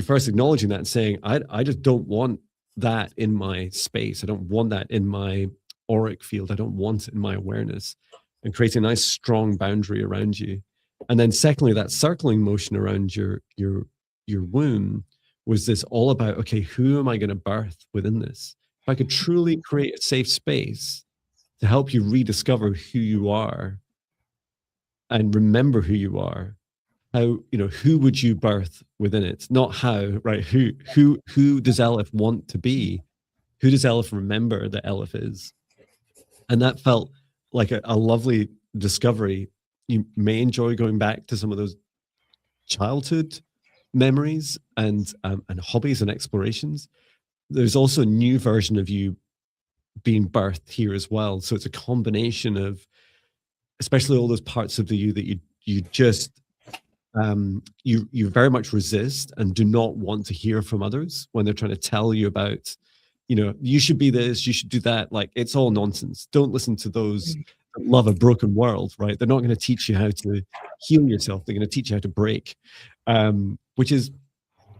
Speaker 1: first acknowledging that and saying, I just don't want that in my space. I don't want that in my auric field. I don't want it in my awareness, and creating a nice strong boundary around you. And then secondly, that circling motion around your womb was this all about, okay, who am I going to birth within this? If I could truly create a safe space to help you rediscover who you are and remember who you are, how, who would you birth within it? Not how, right? Who does Elif want to be? Who does Elif remember that Elif is? And that felt like a lovely discovery. You may enjoy going back to some of those childhood memories and hobbies and explorations. There's also a new version of you being birthed here as well. So it's a combination of, especially all those parts of the you that you just you very much resist and do not want to hear from others when they're trying to tell you about, you should be this, you should do that. Like, it's all nonsense. Don't listen to those that love a broken world, right? They're not going to teach you how to heal yourself. They're going to teach you how to break, which is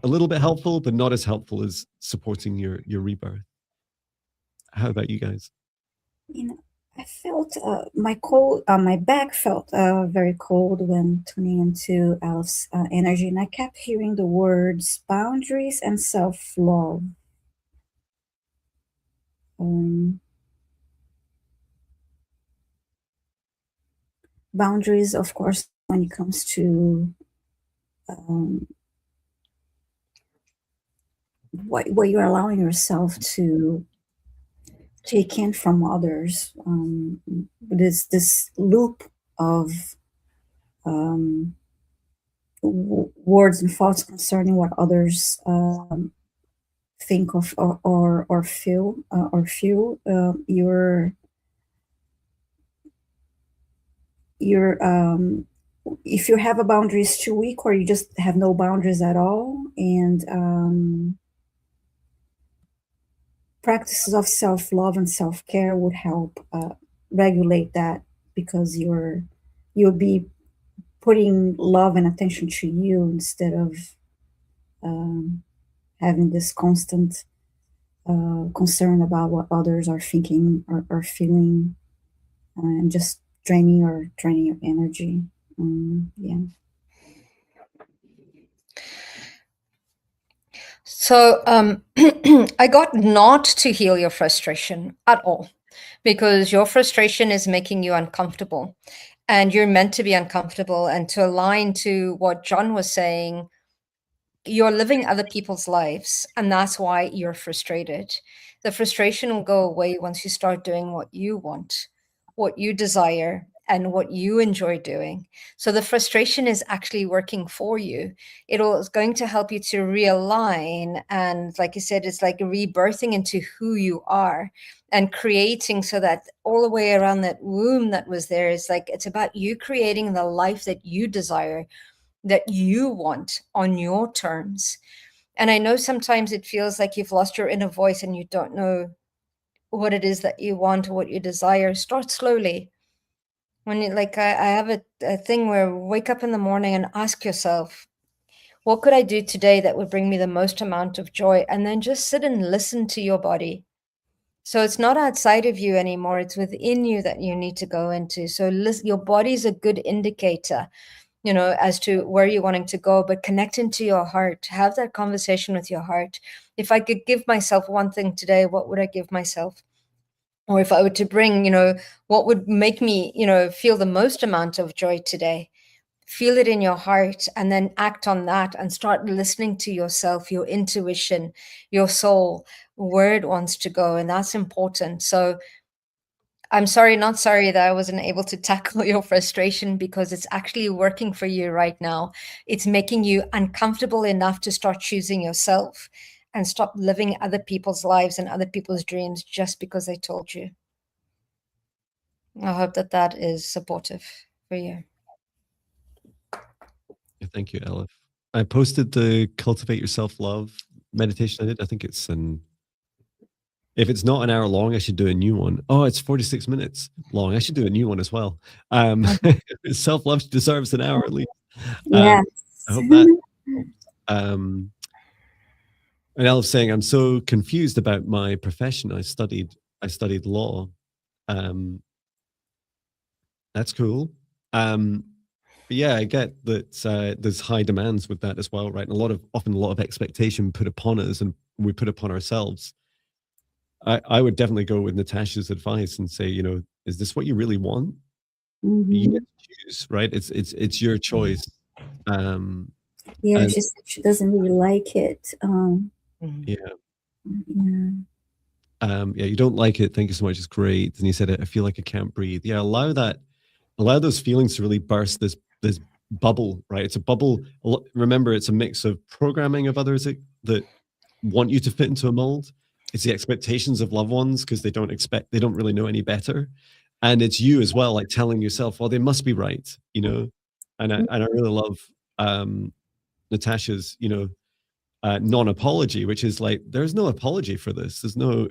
Speaker 1: a little bit helpful, but not as helpful as supporting your rebirth. How about you guys?
Speaker 2: I felt my back felt very cold when tuning into Elf's energy, and I kept hearing the words boundaries and self-love. Boundaries, of course, when it comes to what you're allowing yourself to take in from others. This loop of words and thoughts concerning what others think of or feel if you have a boundary is too weak, or you just have no boundaries at all, and practices of self-love and self-care would help regulate that, because you'll be putting love and attention to you instead of having this constant concern about what others are thinking or feeling, and just draining your energy. Yeah.
Speaker 3: So I got not to heal your frustration at all, because your frustration is making you uncomfortable, and you're meant to be uncomfortable. And to align to what Jon was saying, you're living other people's lives, and that's why you're frustrated. The frustration will go away once you start doing what you want, what you desire, and what you enjoy doing. So the frustration is actually working for you. It's going to help you to realign. And like you said, it's like rebirthing into who you are and creating, so that all the way around that womb that was there is like, it's about you creating the life that you desire, that you want on your terms. And I know sometimes it feels like you've lost your inner voice and you don't know what it is that you want or what you desire. Start slowly. When you, like, I have a thing where wake up in the morning and ask yourself, what could I do today that would bring me the most amount of joy? And then just sit and listen to your body. So it's not outside of you anymore. It's within you that you need to go into. So your body's a good indicator, as to where you're wanting to go, but connect into your heart. Have that conversation with your heart. If I could give myself one thing today, what would I give myself? Or if I were to bring, what would make me, feel the most amount of joy today? Feel it in your heart, and then act on that, and start listening to yourself, your intuition, your soul, where it wants to go. And that's important. So I'm sorry, not sorry that I wasn't able to tackle your frustration, because it's actually working for you right now. It's making you uncomfortable enough to start choosing yourself and stop living other people's lives and other people's dreams just because they told you. I hope that that is supportive for you.
Speaker 1: Thank you, Elif. I posted the Cultivate Your Self-Love meditation I did. I think it's if it's not an hour long, I should do a new one. Oh, it's 46 minutes long. I should do a new one as well. Self-love deserves an hour at least.
Speaker 2: Yes.
Speaker 1: I hope that helps. And Elif's saying, I'm so confused about my profession. I studied law. That's cool. But yeah, I get that there's high demands with that as well, right? And often a lot of expectation put upon us, and we put upon ourselves. I would definitely go with Natasha's advice and say, is this what you really want? You get to choose, right? It's your choice.
Speaker 2: Yeah, she said she doesn't really like it.
Speaker 1: Yeah.
Speaker 2: Yeah.
Speaker 1: Yeah, you don't like it. Thank you so much. It's great. And you said, I feel like I can't breathe. Yeah, allow those feelings to really burst this bubble, right? It's a bubble. Remember, it's a mix of programming of others that want you to fit into a mold. It's the expectations of loved ones because they don't really know any better. And it's you as well, like telling yourself, well, they must be right, And I really love Natasha's, non-apology, which is like, there's no apology for this. There's no,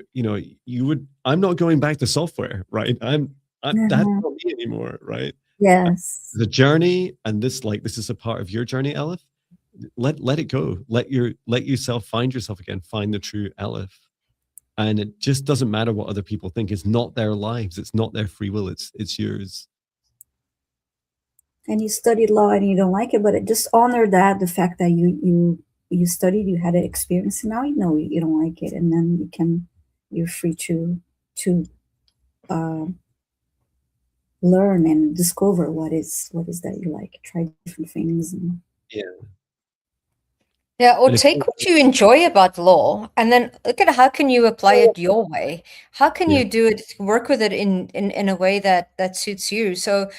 Speaker 1: I'm not going back to software, right? That's not me anymore, right?
Speaker 2: Yes.
Speaker 1: The journey, and this is a part of your journey, Elif. Let it go. Let yourself find yourself again. Find the true Elif. And it just doesn't matter what other people think. It's not their lives. It's not their free will. It's yours.
Speaker 2: And you studied law and you don't like it, but just honor that, the fact that you studied, you had an experience, and now you know you don't like it, and then you're free to learn and discover what is that you like. Try different things. And
Speaker 3: yeah, or take what you enjoy about law and then look at how can you apply it your way. How can you do it, work with it in a way that suits you? So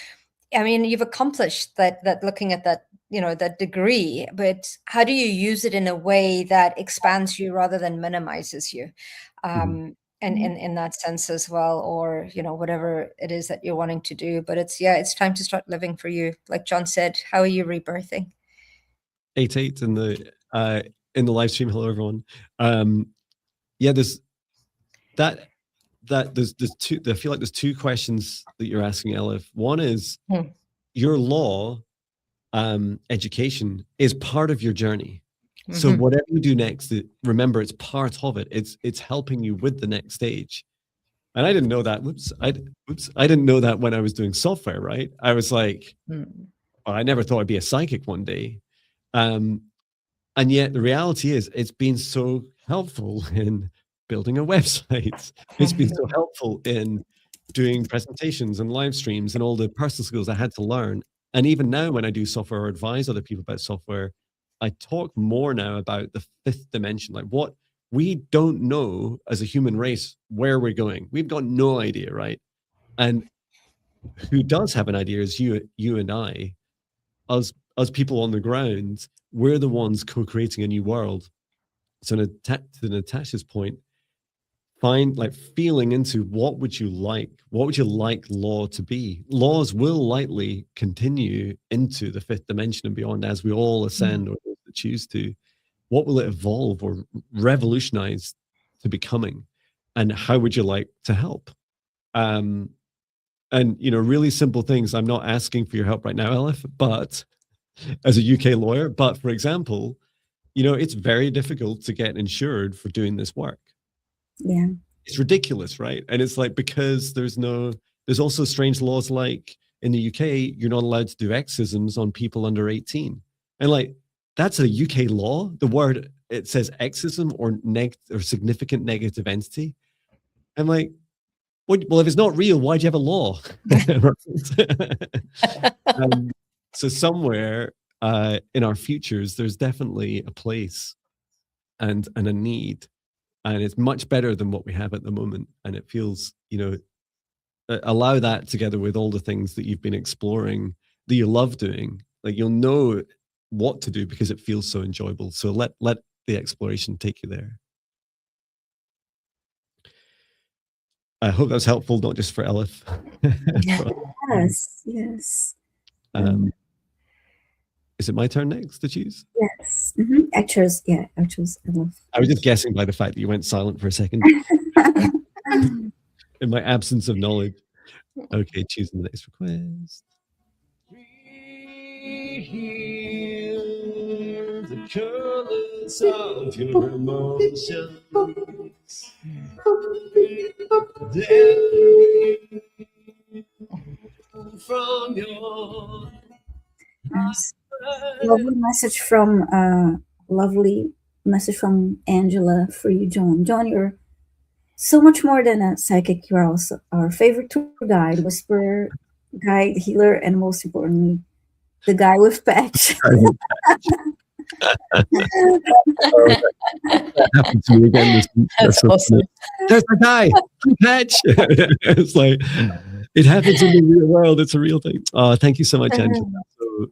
Speaker 3: I mean, you've accomplished that looking at that, that degree, but how do you use it in a way that expands you rather than minimizes you? And in that sense as well, or, whatever it is that you're wanting to do. But it's time to start living for you. Like Jon said, how are you rebirthing?
Speaker 1: 8 in the live stream. Hello, everyone. There's there's two. I feel like there's two questions that you're asking, Elif. One is your law education is part of your journey. So whatever you do next, remember it's part of it. It's helping you with the next stage. And I didn't know that. I didn't know that when I was doing software, right? I was like, well, I never thought I'd be a psychic one day. And yet the reality is it's been so helpful in building a website. It's been so helpful in doing presentations and live streams and all the personal skills I had to learn. And even now when I do software or advise other people about software, I talk more now about the fifth dimension, like what we don't know as a human race, where we're going. We've got no idea, right? And who does have an idea is you and I, us people on the ground. We're the ones co-creating a new world. So to Natasha's point, feeling into what would you like law to be. Laws will likely continue into the fifth dimension and beyond as we all ascend or choose to. What will it evolve or revolutionize to becoming, and how would you like to help? And really simple things. I'm not asking for your help right now, Elif, but as a UK lawyer, but for example, it's very difficult to get insured for doing this work.
Speaker 2: Yeah.
Speaker 1: It's ridiculous, right? And it's like, because there's also strange laws, like in the UK, you're not allowed to do exorcisms on people under 18. And like, that's a UK law. The word, it says exorcism or significant negative entity. I'm like, well, if it's not real, why'd you have a law? So somewhere in our futures, there's definitely a place and a need, and it's much better than what we have at the moment. And it feels, allow that together with all the things that you've been exploring that you love doing. Like, you'll know what to do because it feels so enjoyable. So let the exploration take you there. I hope that's helpful, not just for Elif.
Speaker 2: Yes, yes.
Speaker 1: Is it my turn next to choose?
Speaker 2: Yes. I chose Elif.
Speaker 1: I was just guessing by the fact that you went silent for a second. In my absence of knowledge. Okay, choosing the next request. Heal the colors of your emotions. From your
Speaker 2: Yes. Lovely message from Angela for you, Jon. Jon, you're so much more than a psychic. You're also our favorite tour guide, whisperer, guide, healer, and most importantly, the guy with patch.
Speaker 1: That happened to me again this week.
Speaker 3: That's
Speaker 1: so
Speaker 3: awesome.
Speaker 1: funny. There's the guy, patch. It's like, it happens in the real world. It's a real thing. Oh, thank you so much, Angela. So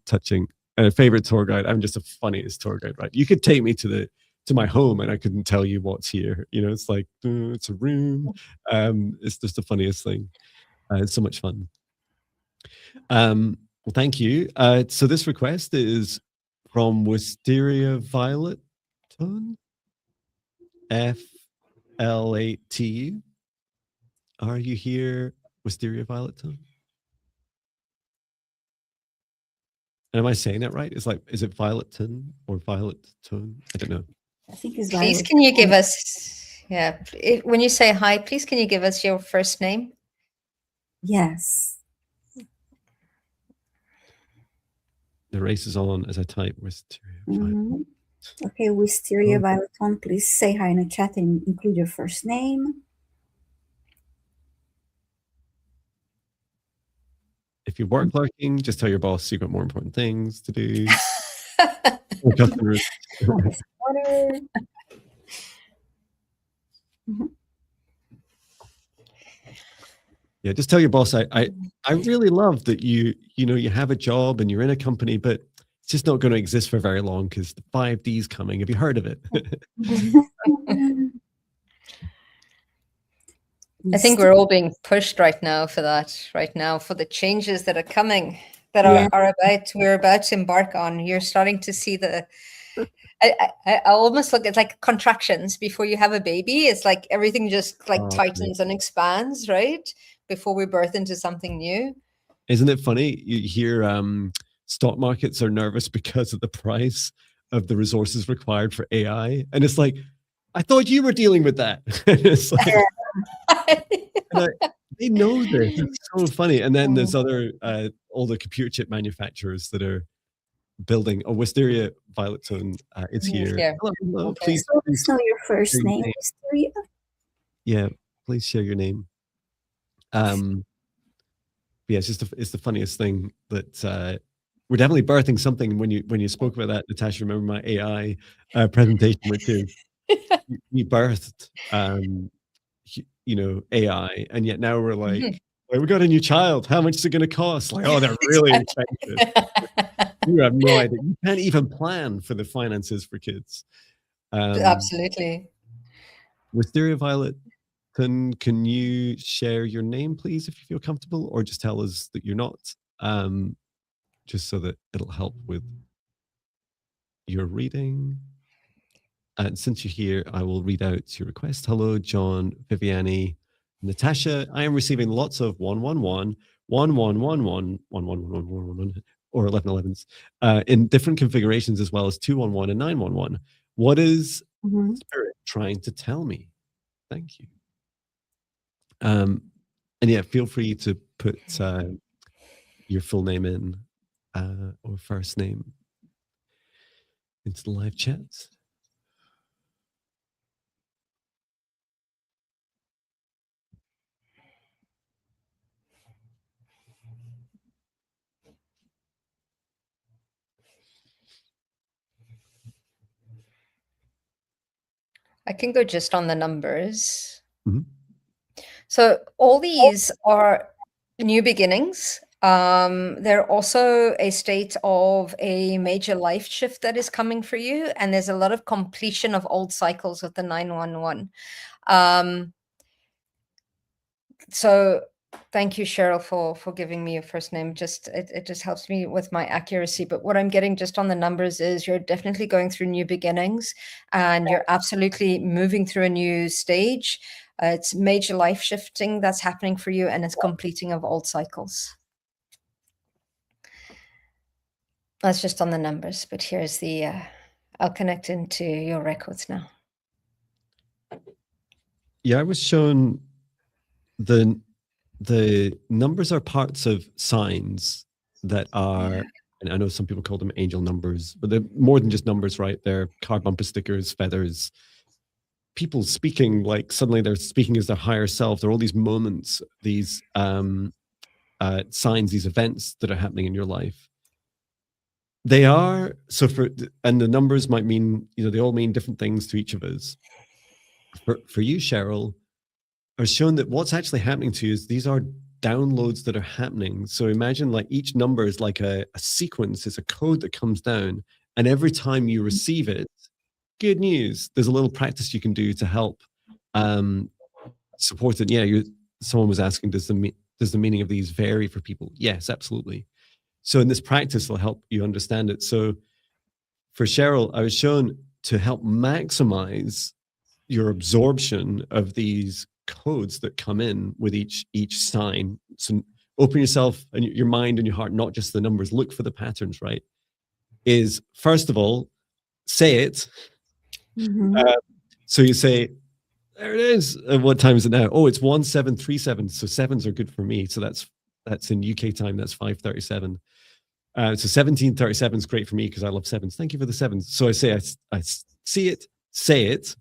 Speaker 1: touching. Favorite tour guide. I'm just the funniest tour guide, right? You could take me to my home and I couldn't tell you what's here. You know, it's like, it's a room. It's just the funniest thing. It's so much fun. Well, thank you. So this request is from Wisteria Violet Tone, FL8TU. Are you here, Wisteria Violet Tone? And am I saying that right? It's like, is it Violet Tone or Violet Tone? I don't know.
Speaker 2: I think it's
Speaker 3: Please,
Speaker 2: Violet.
Speaker 3: can you give us, when you say hi, please, can you give us your first name?
Speaker 2: Yes.
Speaker 1: The race is on as I type Wisteria Violet.
Speaker 2: Okay, Wisteria Violet Tone, please say hi in the chat and include your first name.
Speaker 1: If you work lurking, just tell your boss you've got more important things to do. Customers. Yeah, just tell your boss I really love that you have a job and you're in a company, but it's just not going to exist for very long because the 5D's coming. Have you heard of it?
Speaker 3: I think we're all being pushed right now for the changes that are coming, that we're about to embark on. You're starting to see I almost look at like contractions before you have a baby. It's like everything just like tightens and expands, right? Before we birth into something new.
Speaker 1: Isn't it funny? You hear stock markets are nervous because of the price of the resources required for AI. And it's like, I thought you were dealing with that. It's like, they know this. It's so funny. And then there's other all the computer chip manufacturers that are building. Wisteria Violet Tone is here. Hello.
Speaker 2: Okay. Please let us know your first name, Wisteria.
Speaker 1: Yeah, please share your name. Yeah, it's the funniest thing that we're definitely birthing something. When you spoke about that, Natasha, remember my AI presentation, which is we birthed AI, and yet now we're like, well, we got a new child. How much is it going to cost? Like, oh, they're really expensive. You have no idea. You can't even plan for the finances for kids.
Speaker 3: Absolutely.
Speaker 1: Wisteria Violet, can you share your name, please, if you feel comfortable, or just tell us that you're not, just so that it'll help with your reading. And since you're here, I will read out your request. Hello, Jon, Viviani, Natasha. I am receiving lots of 111, 1111, 1111, or 1111s in different configurations, as well as 211 and 911. What is Spirit trying to tell me? Thank you. And yeah, feel free to put your full name in or first name into the live chat.
Speaker 3: I can go just on the numbers. So all these are new beginnings. They're also a state of a major life shift that is coming for you, and there's a lot of completion of old cycles with the 911. So thank you, Cheryl, for giving me your first name. Just it just helps me with my accuracy. But what I'm getting just on the numbers is you're definitely going through new beginnings, and you're absolutely moving through a new stage. It's major life shifting that's happening for you, and it's completing of old cycles. That's just on the numbers, but here's the, I'll connect into your records now.
Speaker 1: Yeah, I was shown the numbers are parts of signs that are, and I know some people call them angel numbers, but they're more than just numbers, right? They're car bumper stickers, feathers, people speaking, like suddenly they're speaking as their higher self. There are all these moments, these signs, these events that are happening in your life. They are, so for, and the numbers might mean, they all mean different things to each of us. For you, Cheryl, I was shown that what's actually happening to you is these are downloads that are happening. So imagine like each number is like a sequence, it's a code that comes down, and every time you receive it, good news, there's a little practice you can do to help support it. Yeah, someone was asking, does the meaning of these vary for people? Yes, absolutely. So in this practice, will help you understand it. So for Cheryl, I was shown to help maximize your absorption of these codes that come in with each sign. So open yourself and your mind and your heart, not just the numbers. Look for the patterns, right? Is first of all, say it. So you say, there it is. What time is it now? Oh, it's 1737. So sevens are good for me. So that's in UK time. That's 5:37. So 1737 is great for me because I love sevens. Thank you for the sevens. So I say, I see it, say it.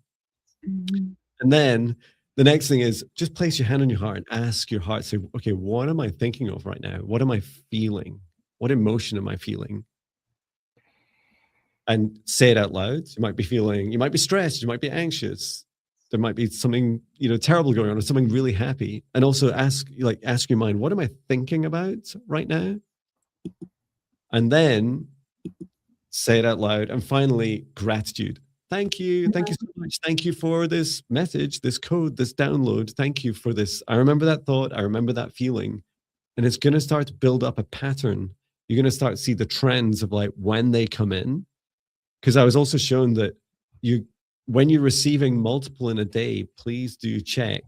Speaker 1: And then the next thing is just place your hand on your heart and ask your heart, say, okay, what am I thinking of right now? What am I feeling? What emotion am I feeling? And say it out loud. You might be stressed, you might be anxious. There might be something, terrible going on or something really happy. And also ask your mind, what am I thinking about right now? And then say it out loud. And finally, gratitude. Thank you. Thank you so much. Thank you for this message, this code, this download. Thank you for this. I remember that thought. I remember that feeling. And it's going to start to build up a pattern. You're going to start to see the trends of like when they come in. Because I was also shown that when you're receiving multiple in a day, please do check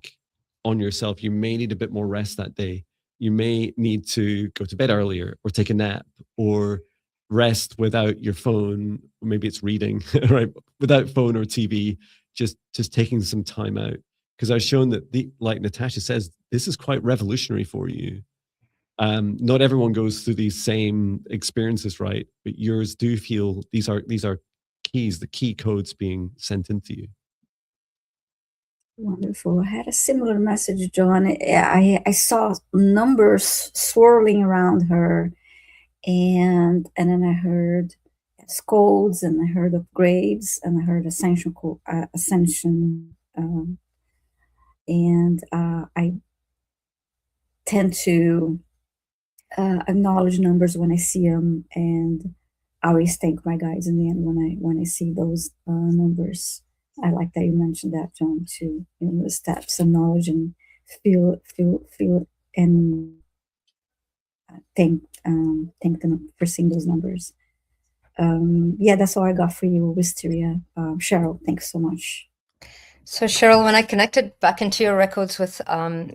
Speaker 1: on yourself. You may need a bit more rest that day. You may need to go to bed earlier or take a nap or rest without your phone. Maybe it's reading, right? Without phone or TV, just taking some time out. Because I was shown that like Natasha says, this is quite revolutionary for you. Not everyone goes through these same experiences, right? But yours do feel these are keys, the key codes being sent into you.
Speaker 2: Wonderful. I had a similar message, John. I saw numbers swirling around her, and then I heard codes, and I heard upgrades, and I heard ascension, and I tend to acknowledge numbers when I see them, and I always thank my guides in the end when I see those numbers. I like that you mentioned that, John, too. The steps, acknowledge and feel it, and thank them for seeing those numbers. Yeah, that's all I got for you, Wisteria. Cheryl, thanks so much.
Speaker 3: So Cheryl, when I connected back into your records with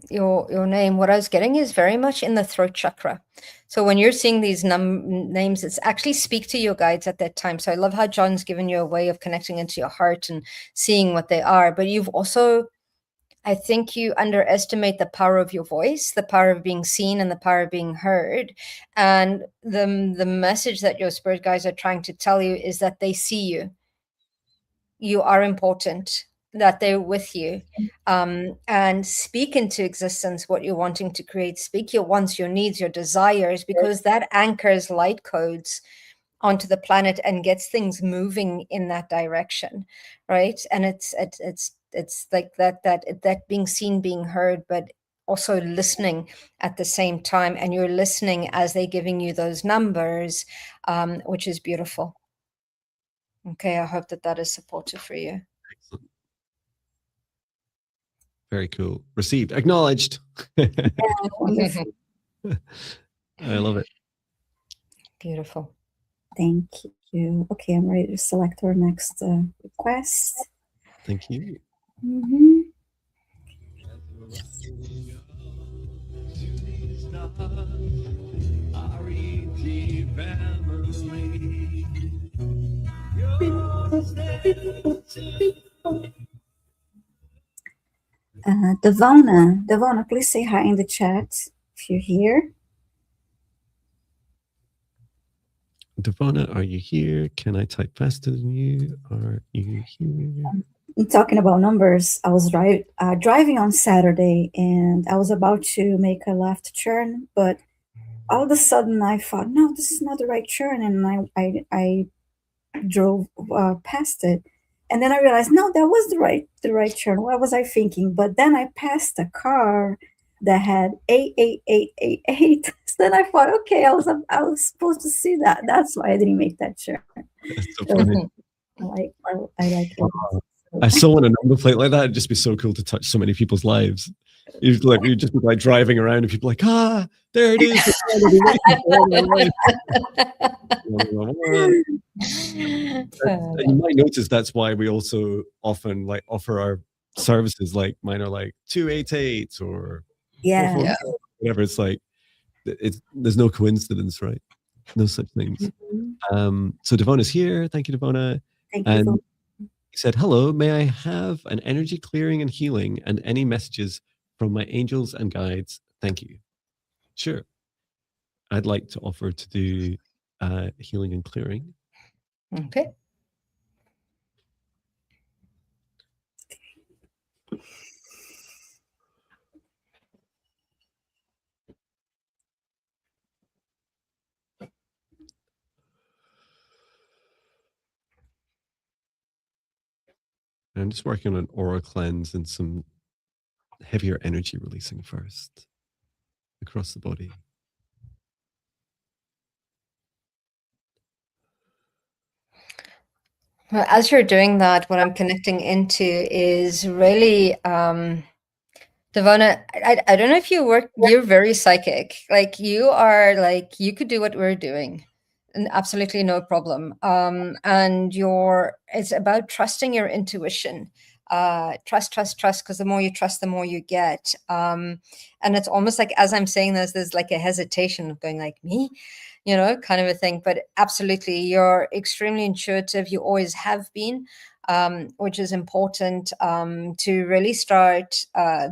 Speaker 3: your name, what I was getting is very much in the throat chakra. So when you're seeing these names, it's actually speak to your guides at that time. So I love how John's given you a way of connecting into your heart and seeing what they are. But you've also, I think you underestimate the power of your voice, the power of being seen and the power of being heard. And the message that your spirit guides are trying to tell you is that they see you. You are important, that they're with you, and speak into existence what you're wanting to create. Speak your wants, your needs, your desires, because that anchors light codes onto the planet and gets things moving in that direction, right? And it's like that being seen, being heard, but also listening at the same time, and you're listening as they're giving you those numbers, which is beautiful. Okay, I hope that is supportive for you.
Speaker 1: Excellent. Very cool. Received. Acknowledged.
Speaker 2: Yeah, wonderful.
Speaker 1: I love it.
Speaker 3: Beautiful.
Speaker 2: Thank you. Okay, I'm ready to select our next request.
Speaker 1: Thank you.
Speaker 2: Mm-hmm. Devona, please say hi in the chat if you're here.
Speaker 1: Devona, are you here? Can I type faster than you? Are you here?
Speaker 2: Talking about numbers, I was driving on Saturday, and I was about to make a left turn, but all of a sudden I thought, no, this is not the right turn, and I drove past it, and then I realized, no, that was the right turn. What was I thinking? But then I passed a car that had 88888. So then I thought, okay, I was supposed to see that. That's why I didn't make that turn.
Speaker 1: That's so funny.
Speaker 2: I like it.
Speaker 1: I saw on a number plate like that. It'd just be so cool to touch so many people's lives. You'd just be like driving around, and people like, there it is. And you might notice that's why we also often like offer our services. Like mine are like 288 or
Speaker 2: Yeah.
Speaker 1: whatever. It's like there's no coincidence, right? No such things. So Devona's here. Thank you, Devona.
Speaker 2: Thank
Speaker 1: and
Speaker 2: you.
Speaker 1: He said, hello, may I have an energy clearing and healing and any messages from my angels and guides? Thank you. Sure. I'd like to offer to do healing and clearing.
Speaker 3: Okay.
Speaker 1: I'm just working on an aura cleanse and some heavier energy releasing first across the body.
Speaker 3: Well, as you're doing that, what I'm connecting into is really, Devona, I don't know if you're very psychic. Like you are, like you could do what we're doing. And absolutely no problem. And it's about trusting your intuition. Trust, because the more you trust, the more you get. And it's almost like as I'm saying this, there's like a hesitation of going like, me, kind of a thing. But absolutely, you're extremely intuitive. You always have been, which is important to really start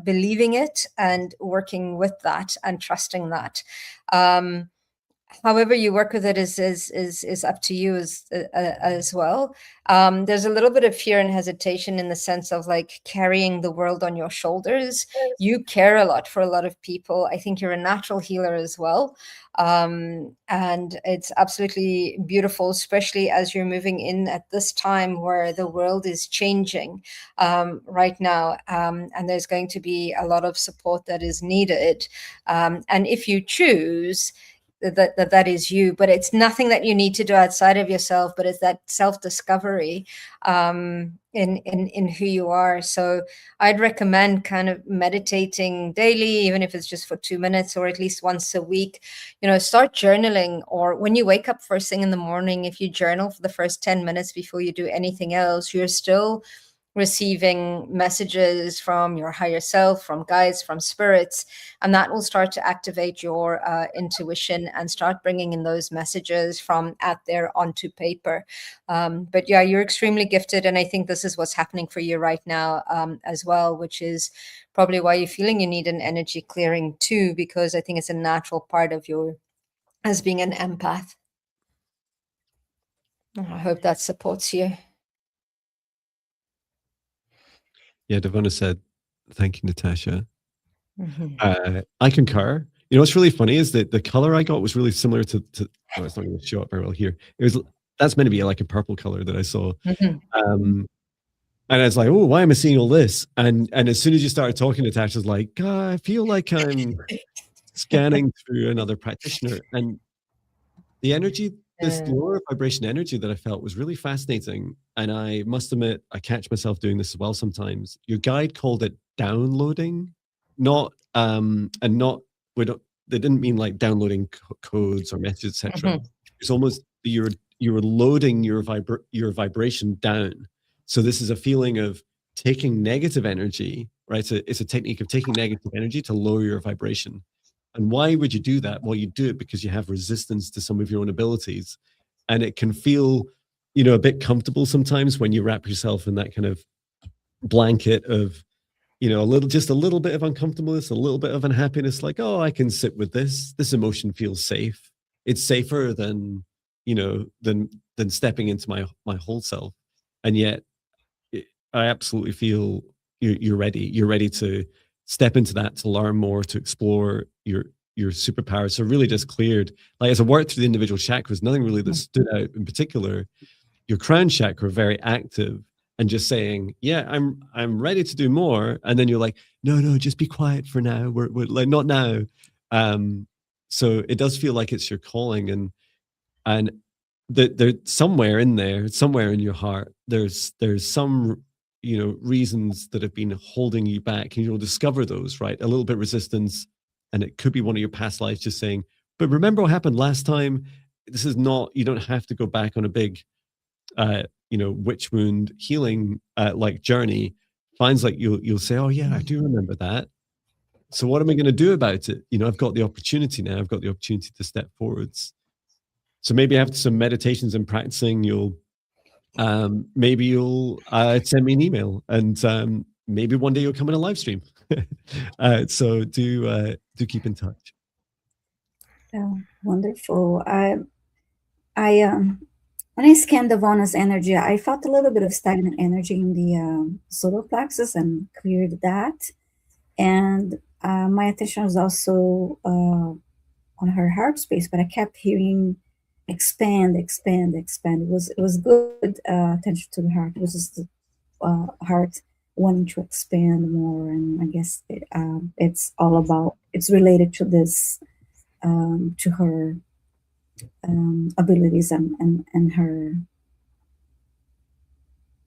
Speaker 3: believing it and working with that and trusting that. However you work with it is up to you as well. There's a little bit of fear and hesitation in the sense of like carrying the world on your shoulders. You care a lot for a lot of people. I think you're a natural healer as well. And it's absolutely beautiful, especially as you're moving in at this time where the world is changing right now. And there's going to be a lot of support that is needed. And if you choose, that is you, but it's nothing that you need to do outside of yourself, but it's that self-discovery in who you are. So I'd recommend kind of meditating daily, even if it's just for 2 minutes or at least once a week. Start journaling, or when you wake up first thing in the morning, if you journal for the first 10 minutes before you do anything else, you're still receiving messages from your higher self, from guides, from spirits, and that will start to activate your intuition and start bringing in those messages from out there onto paper. But yeah, you're extremely gifted, and I think this is what's happening for you right now as well, which is probably why you're feeling you need an energy clearing too, because I think it's a natural part of you as being an empath. I hope that supports you.
Speaker 1: Yeah, Devona said, thank you, Natasha. I concur. You know what's really funny is that the color I got was really similar to oh, it's not going to show up very well here. That's meant to be like a purple color that I saw. And I was like, oh, why am I seeing all this? And as soon as you started talking, Natasha's like, I feel like I'm scanning through another practitioner. And the energy, this lower vibration energy that I felt was really fascinating. And I must admit, I catch myself doing this as well sometimes. Your guide called it downloading, not they didn't mean like downloading codes or messages, etc. It's almost you're loading your vibration down. So this is a feeling of taking negative energy, right? So it's a technique of taking negative energy to lower your vibration. And why would you do that? Well, you do it because you have resistance to some of your own abilities. And it can feel, a bit comfortable sometimes when you wrap yourself in that kind of blanket of, just a little bit of uncomfortableness, a little bit of unhappiness, like, oh, I can sit with this. This emotion feels safe. It's safer than, than stepping into my whole self. And yet I absolutely feel you're ready. You're ready to step into that, to learn more, to explore your superpowers. So really just cleared, like as I worked through the individual chakras, nothing really that stood out in particular. Your crown chakra very active and just saying, yeah, I'm ready to do more. And then you're like, no, just be quiet for now. We're like, not now. So it does feel like it's your calling, and there somewhere in there, somewhere in your heart, there's some reasons that have been holding you back, and you'll discover those, right? A little bit resistance, and it could be one of your past lives just saying, but remember what happened last time. This is not, you don't have to go back on a big witch wound healing like journey. Finds like you'll say, oh yeah, I do remember that. So what am I going to do about it? I've got the opportunity now. I've got the opportunity to step forwards. So maybe after some meditations and practicing, maybe you'll send me an email, and maybe one day you'll come in a live stream. So do keep in touch.
Speaker 2: Oh, wonderful. When I scanned Ivana's energy, I felt a little bit of stagnant energy in the solar plexus and cleared that. And my attention was also on her heart space, but I kept hearing expand. It was good attention to the heart. It was just the heart wanting to expand more, and I guess it's all about, it's related to this, to her abilities and her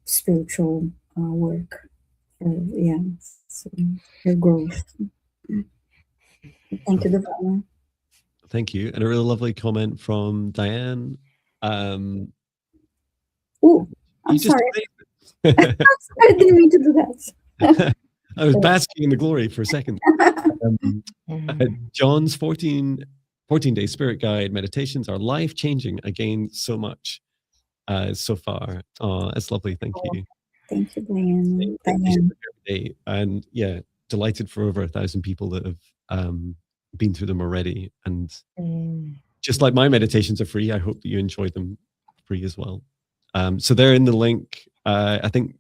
Speaker 2: spiritual work. So her growth. Thank you, Viviane.
Speaker 1: Thank you. And a really lovely comment from Diane.
Speaker 2: Oh, I'm sorry. I didn't mean to do that.
Speaker 1: I was basking in the glory for a second. John's 14-day spirit guide meditations are life-changing again so much so far. Oh, that's lovely. Thank you.
Speaker 2: Thank you, Diane.
Speaker 1: And yeah, delighted for over 1,000 people that have been through them already. And just like my meditations are free, I hope that you enjoy them free as well. So they're in the link. I think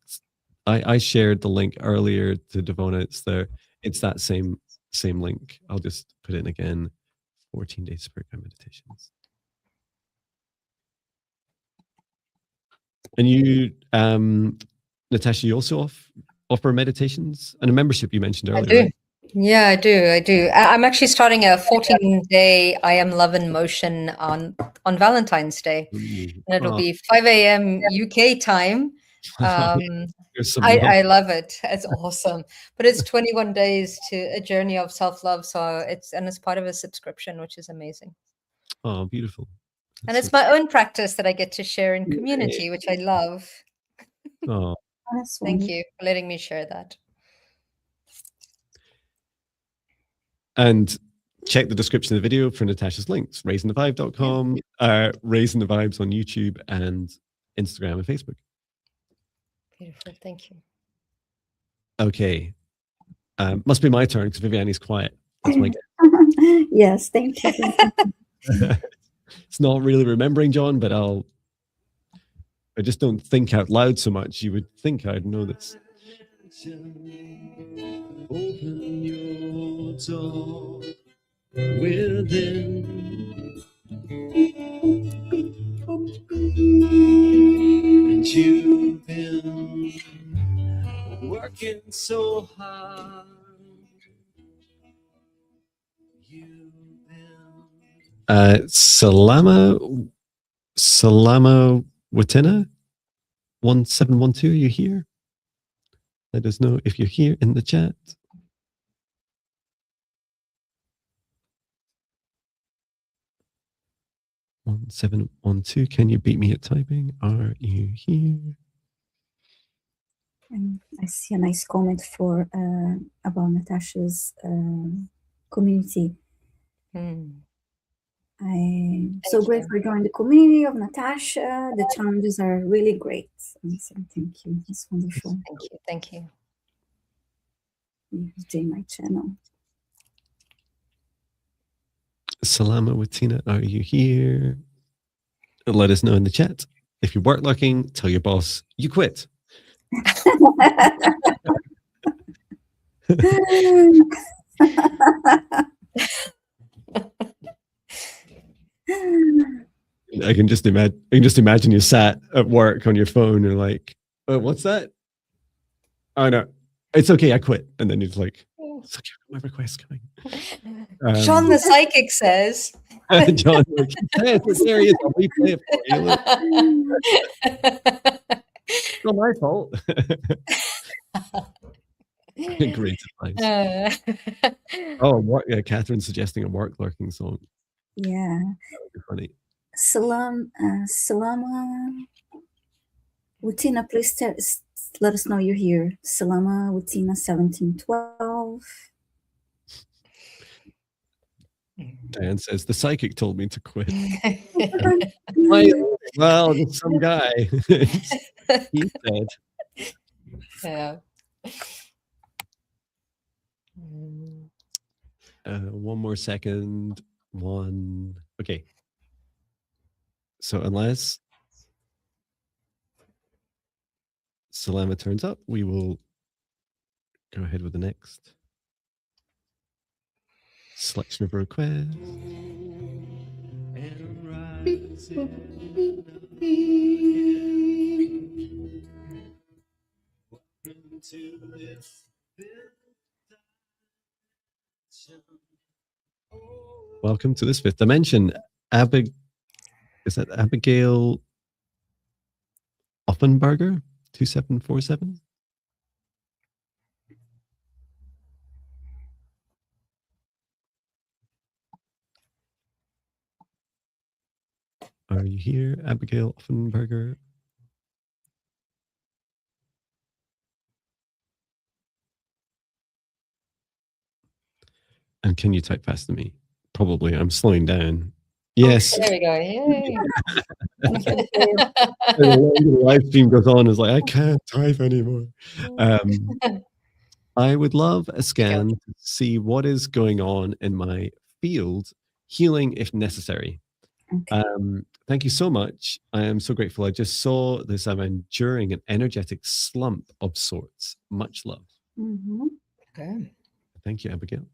Speaker 1: I shared the link earlier to Devona. It's there. It's that same link. I'll just put it in again. 14-day spirit guide meditations. And you, Natasha, you also offer meditations and a membership you mentioned earlier.
Speaker 3: I do.
Speaker 1: Right?
Speaker 3: Yeah, I do. I'm actually starting a 14-day I Am Love in Motion on Valentine's Day. And it'll be 5 a.m. UK time. I love it. It's awesome. But it's 21 days to a journey of self-love. So it's part of a subscription, which is amazing.
Speaker 1: Oh, beautiful.
Speaker 3: And it's my own practice that I get to share in community, which I love.
Speaker 1: Oh,
Speaker 3: thank you for letting me share that.
Speaker 1: And check the description of the video for Natasha's links, raisingthevibe.com, Raising the Vibes on YouTube and Instagram and Facebook.
Speaker 3: Beautiful. Thank you.
Speaker 1: Okay. Must be my turn because Viviani's quiet. That's my
Speaker 2: guess. Yes, thank you.
Speaker 1: It's not really remembering, Jon, but I just don't think out loud so much. You would think I'd know this. Open your door. within. And you've been working so hard. You've been Salama Watina 1712. Are you here? Let us know if you're here in the chat. One 712. Can you beat me at typing? Are you here?
Speaker 2: And I see a nice comment for about Natasha's community. I'm so grateful for joining the community of Natasha. The challenges are really great. So thank you. It's wonderful.
Speaker 3: Thank you. Thank you.
Speaker 2: Join my channel.
Speaker 1: Salama Watina, are you here? Let us know in the chat. If you weren't looking, tell your boss you quit. I can just imagine you sat at work on your phone and like, oh, what's that? Oh no, it's okay, I quit. And then you're like, it's okay, my request's coming.
Speaker 3: Jon the psychic says.
Speaker 1: Jon, like, hey, it's serious. I'll replay it for you. It's not my fault. Great advice. Oh, yeah, Catherine's suggesting a work lurking song.
Speaker 2: Yeah.
Speaker 1: That would be funny.
Speaker 2: Salama Wutina, please let us know you're here. Salama Wutina 1712.
Speaker 1: Diane says, the psychic told me to quit. Well, some guy. He said.
Speaker 3: Yeah.
Speaker 1: One more second. Okay. So unless Salama turns up, we will go ahead with the next selection of requests. Welcome to this fifth dimension. Is that Abigail Offenberger 2747? Are you here, Abigail Offenberger? And can you type fast to me? Probably. I'm slowing down. Yes.
Speaker 3: There we go. Yay.
Speaker 1: The live stream goes on. Is like, I can't type anymore. I would love a scan to see what is going on in my field, healing if necessary.
Speaker 2: Okay.
Speaker 1: Thank you so much. I am so grateful. I just saw this. I'm enduring an energetic slump of sorts. Much love.
Speaker 2: Mm-hmm.
Speaker 3: Okay.
Speaker 1: Thank you, Abigail.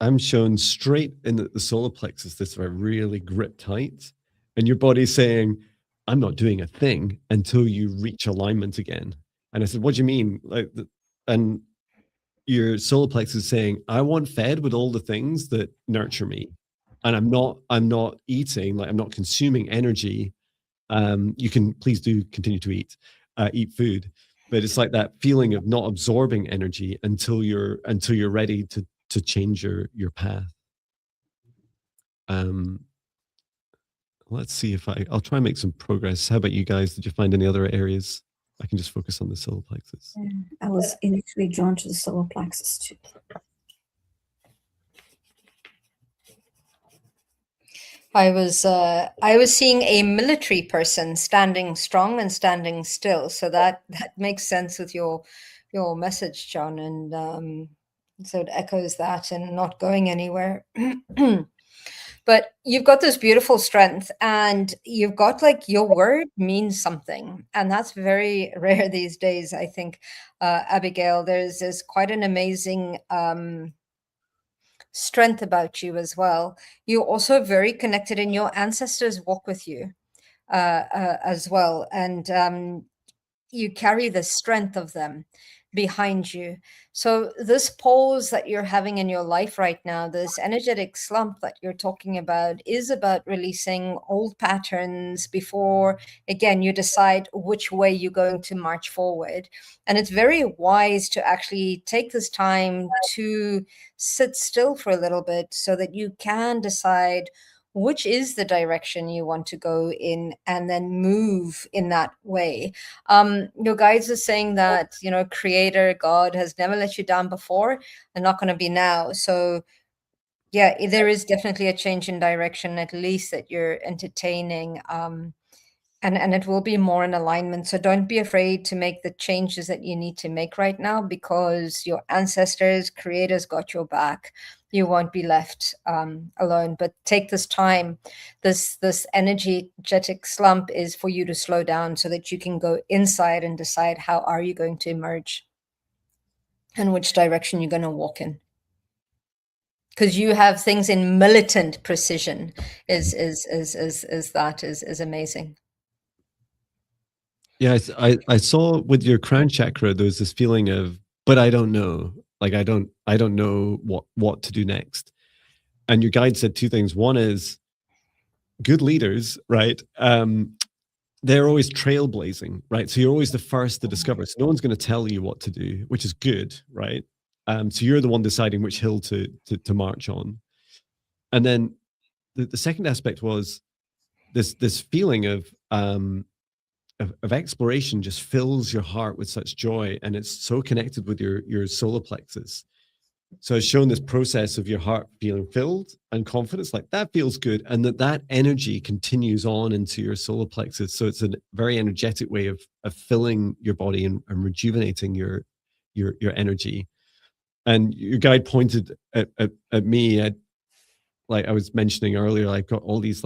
Speaker 1: I'm shown straight in the solar plexus, this I really grip tight, and your body's saying, I'm not doing a thing until you reach alignment again. And I said, what do you mean? And your solar plexus is saying, I want fed with all the things that nurture me. And I'm not eating, like I'm not consuming energy. You can please do continue to eat food, but it's like that feeling of not absorbing energy until you're ready to change your path. Let's see if I'll try and make some progress. How about you guys? Did you find any other areas? I can just focus on the solar plexus.
Speaker 2: Yeah, I was initially drawn to the solar plexus too.
Speaker 3: I was seeing a military person standing strong and standing still. So that makes sense with your message, Jon. And So it echoes that and not going anywhere. But you've got this beautiful strength, and you've got like your word means something. And that's very rare these days, I think, Abigail. There's quite an amazing strength about you as well. You're also very connected, and your ancestors walk with you as well. And you carry the strength of them behind you. So this pause that you're having in your life right now, this energetic slump that you're talking about, is about releasing old patterns before, again, you decide which way you're going to march forward. And it's very wise to actually take this time to sit still for a little bit so that you can decide which is the direction you want to go in, and then move in that way. Your guides are saying that, Creator God has never let you down before and not going to be now. So yeah, there is definitely a change in direction, at least that you're entertaining. And it will be more in alignment. So don't be afraid to make the changes that you need to make right now, because your ancestors, creators got your back. You won't be left alone. But take this time. This energetic slump is for you to slow down so that you can go inside and decide how are you going to emerge and which direction you're going to walk in. Because you have things in militant precision is amazing.
Speaker 1: Yeah, I saw with your crown chakra, there's this feeling of, but I don't know. Like I don't know what to do next. And your guide said two things. One is good leaders, right? They're always trailblazing, right? So you're always the first to discover. So no one's going to tell you what to do, which is good, right? So you're the one deciding which hill to march on. And then the second aspect was this feeling of exploration just fills your heart with such joy, and it's so connected with your solar plexus. So it's shown this process of your heart feeling filled and confidence, like that feels good, and that energy continues on into your solar plexus. So it's a very energetic way of filling your body and rejuvenating your energy. And your guide pointed at me, like I was mentioning earlier, I've got all these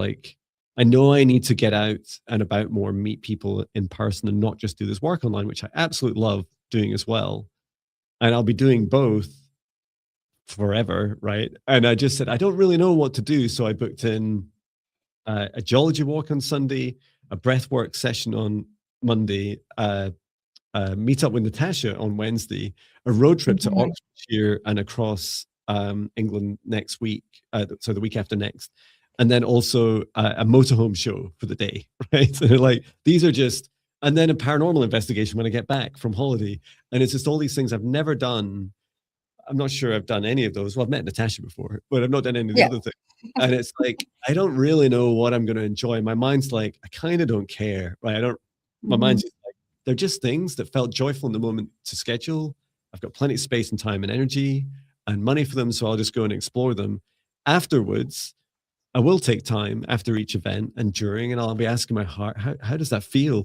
Speaker 1: I know I need to get out and about more, meet people in person, and not just do this work online, which I absolutely love doing as well. And I'll be doing both forever, right? And I just said, I don't really know what to do. So I booked in a geology walk on Sunday, a breathwork session on Monday, meet up with Natasha on Wednesday, a road trip to Oxfordshire and across England next week, so the week after next. And then also a motorhome show for the day, right? So these are just, and then a paranormal investigation when I get back from holiday. And it's just all these things I've never done. I'm not sure I've done any of those. Well, I've met Natasha before, but I've not done any of the other things. And it's I don't really know what I'm going to enjoy. My mind's I kind of don't care, right? My mind's just they're just things that felt joyful in the moment to schedule. I've got plenty of space and time and energy and money for them. So I'll just go and explore them. Afterwards, I will take time after each event and during, and I'll be asking my heart, how does that feel?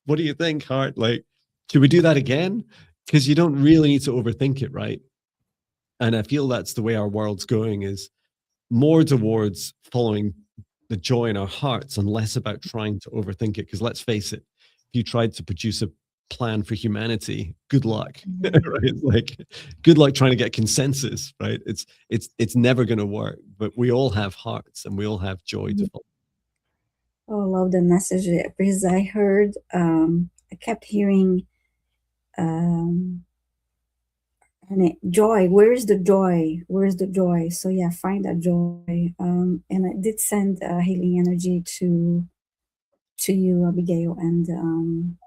Speaker 1: What do you think, heart? Should we do that again? Because you don't really need to overthink it, right? And I feel that's the way our world's going, is more towards following the joy in our hearts and less about trying to overthink it. Because let's face it, if you tried to produce a plan for humanity, good luck, right? Good luck trying to get consensus, right? It's never going to work. But we all have hearts and we all have joy to follow.
Speaker 2: Oh, I love the message, because I heard, I kept hearing, joy. Where is the joy? Where is the joy? So yeah, find that joy. And I did send healing energy to you, Abigail, and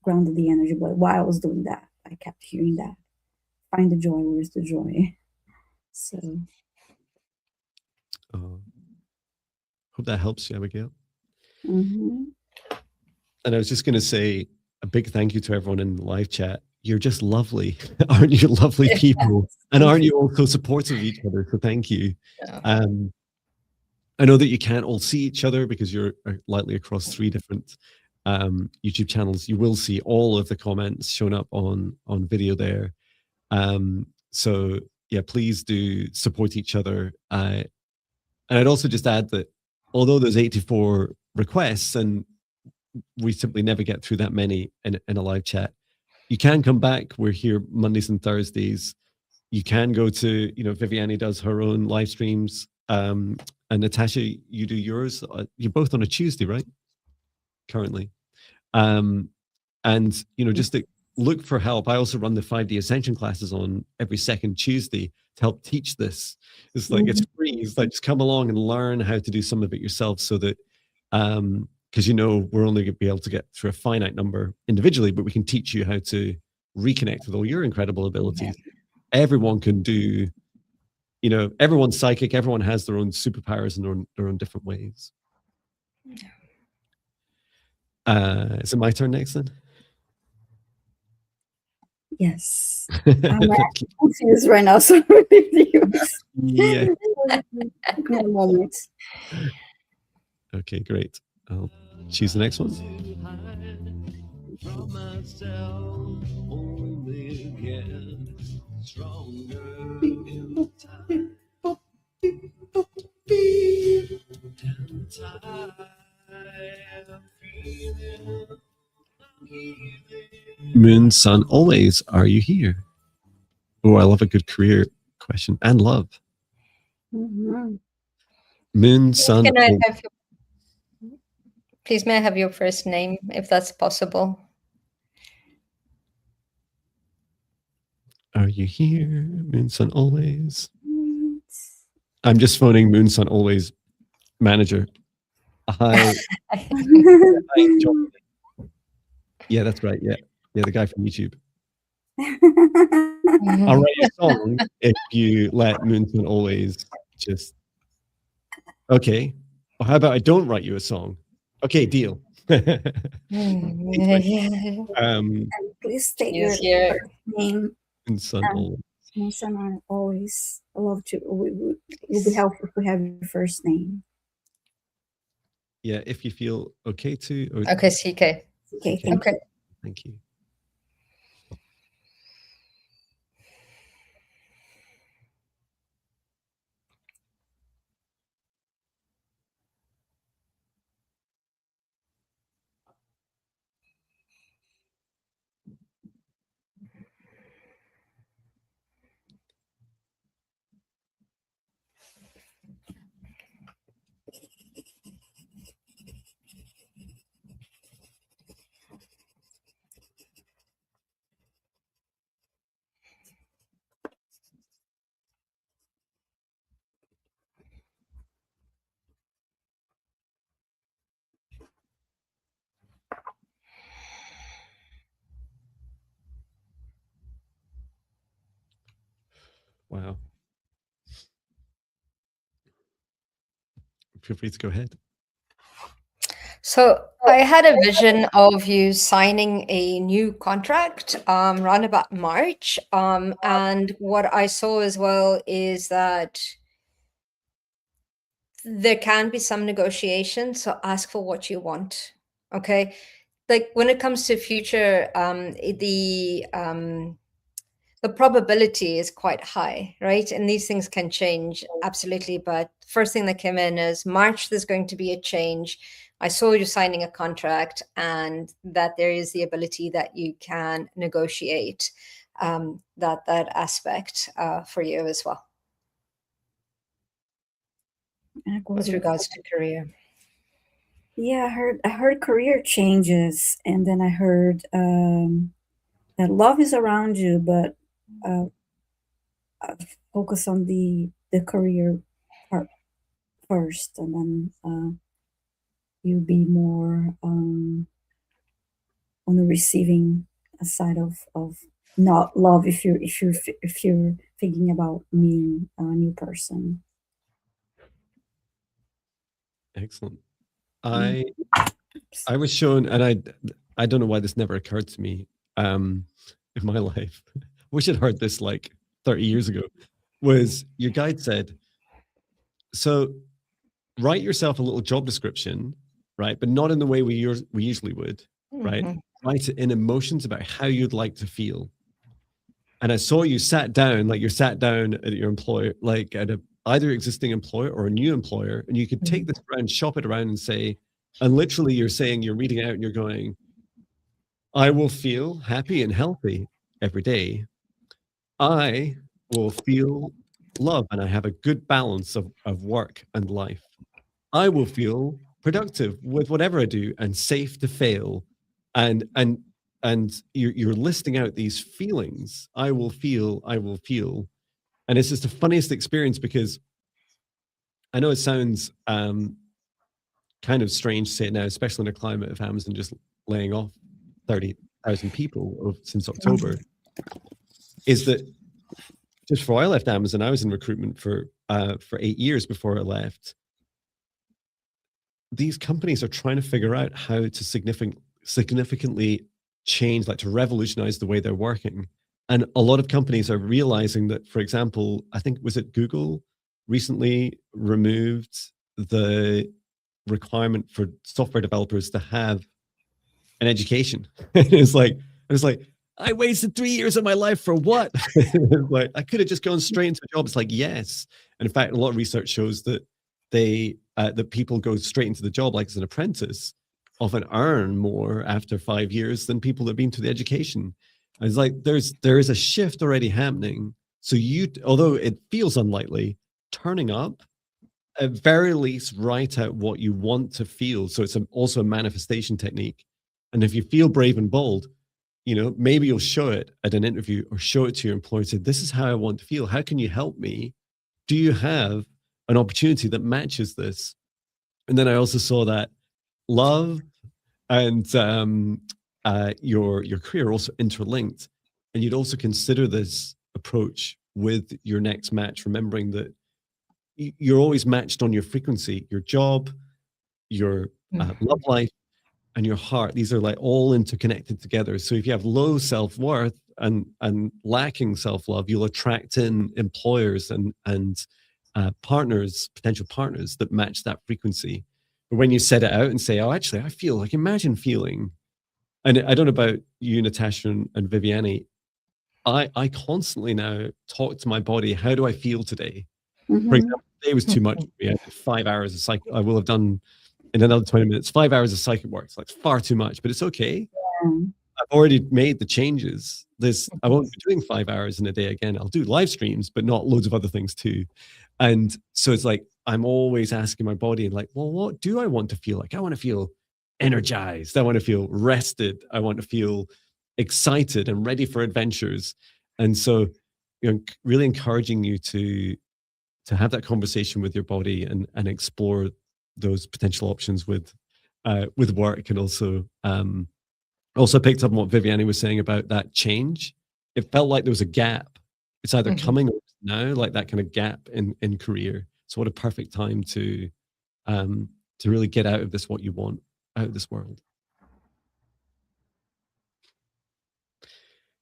Speaker 2: grounded the energy. But while I was doing that, I kept hearing that. Find the joy. Where's the joy? So.
Speaker 1: Hope that helps you, Abigail.
Speaker 2: Mm-hmm.
Speaker 1: And I was just going to say a big thank you to everyone in the live chat. You're just lovely. Aren't you lovely people? Yes. And aren't you all so supportive of each other? So thank you. Yeah. I know that you can't all see each other because you're likely across 3 different YouTube channels. You will see all of the comments shown up on video there. So yeah, please do support each other. And I'd also just add that although there's 84 requests and we simply never get through that many in a live chat, you can come back. We're here Mondays and Thursdays. You can go to, Viviani does her own live streams. And Natasha, you do yours. You're both on a Tuesday, right? Currently. And, just to look for help. I also run the 5D Ascension classes on every second Tuesday to help teach this. It's like, it's free. It's like, just come along and learn how to do some of it yourself so that, because we're only going to be able to get through a finite number individually, but we can teach you how to reconnect with all your incredible abilities. Yeah. Everyone can do, everyone's psychic, everyone has their own superpowers and their own different ways. Is it my turn next then?
Speaker 2: Yes. I'm confused right now, so
Speaker 1: yeah.
Speaker 2: In a moment.
Speaker 1: Okay, great. I'll choose the next one. Moon, sun, always, are you here? Oh, I love a good career question and love. Moon, sun.
Speaker 3: Please, may I have your first name, if that's possible?
Speaker 1: Are you here? Moon, sun, always. I'm just phoning Moon, sun, always manager. Hi. Hi, Jon. Yeah, that's right. Yeah, the guy from YouTube. I'll write you a song if you let Moon, sun, always just. Okay. Well, how about I don't write you a song? Okay, deal.
Speaker 2: Please state your first name.
Speaker 1: And sun, always.
Speaker 2: Sun, always. I love to. It would be helpful if we have your first name.
Speaker 1: Yeah, if you feel okay to. Or...
Speaker 3: Okay, CK.
Speaker 2: Okay, thank you.
Speaker 1: Thank you. Wow. Feel free to go ahead.
Speaker 3: So I had a vision of you signing a new contract around about March. And what I saw as well is that there can be some negotiation. So ask for what you want. Okay. Like when it comes to future, the probability is quite high, right? And these things can change, absolutely. But first thing that came in is March, there's going to be a change. I saw you signing a contract and that there is the ability that you can negotiate that aspect for you as well. With regards to career.
Speaker 2: Yeah, I heard career changes, and then I heard that love is around you, but focus on the career part first, and then you be more on the receiving side of not love if you're thinking about meeting a new person.
Speaker 1: Excellent. I was shown, and I don't know why this never occurred to me in my life. I wish I'd heard this like 30 years ago. Was your guide said, so write yourself a little job description, right? But not in the way we usually would, right? Write it in emotions about how you'd like to feel. And I saw you sat down, like you're sat down at your employer, like at either existing employer or a new employer, and you could take this around, shop it around and say, and literally you're saying, you're reading out and you're going, I will feel happy and healthy every day. I will feel love and I have a good balance of work and life. I will feel productive with whatever I do and safe to fail. And you're listing out these feelings. I will feel. And it's just the funniest experience, because I know it sounds kind of strange to say it now, especially in a climate of Amazon just laying off 30,000 people since October, is that just before I left Amazon, I was in recruitment for 8 years before I left. These companies are trying to figure out how to significantly change, like to revolutionize the way they're working. And a lot of companies are realizing that, for example, I think, was it Google recently removed the requirement for software developers to have an education. It was like, I wasted 3 years of my life for what? Like, I could have just gone straight into a job. It's like, yes. And in fact, a lot of research shows that that people go straight into the job, like as an apprentice, often earn more after 5 years than people that have been to the education. And it's like, there is a shift already happening. So although it feels unlikely, turning up, at very least write out what you want to feel. So it's also a manifestation technique. And if you feel brave and bold, maybe you'll show it at an interview or show it to your employer and say, this is how I want to feel. How can you help me? Do you have an opportunity that matches this? And then I also saw that love and your career are also interlinked. And you'd also consider this approach with your next match, remembering that you're always matched on your frequency, your job, your love life, and your heart. These are like all interconnected together. So if you have low self-worth and lacking self-love, you'll attract in employers and partners, potential partners that match that frequency. But when you set it out and say, oh, actually, I feel like, imagine feeling, and I don't know about you, Natasha and Viviani, I constantly now talk to my body, how do I feel today? For example, today was too much for me. I did 5 hours of psych. I will have done in another 20 minutes, 5 hours of psychic work. It's like far too much, but it's okay. Yeah. I've already made the changes. I won't be doing 5 hours in a day again. I'll do live streams, but not loads of other things too. And so it's like, I'm always asking my body and like, well, what do I want to feel like? I want to feel energized. I want to feel rested. I want to feel excited and ready for adventures. And so, really encouraging you to have that conversation with your body and explore those potential options with work. And also picked up on what Viviani was saying about that change. It felt like there was a gap. It's either coming or now, like that kind of gap in career. So what a perfect time to really get out of this, what you want out of this world.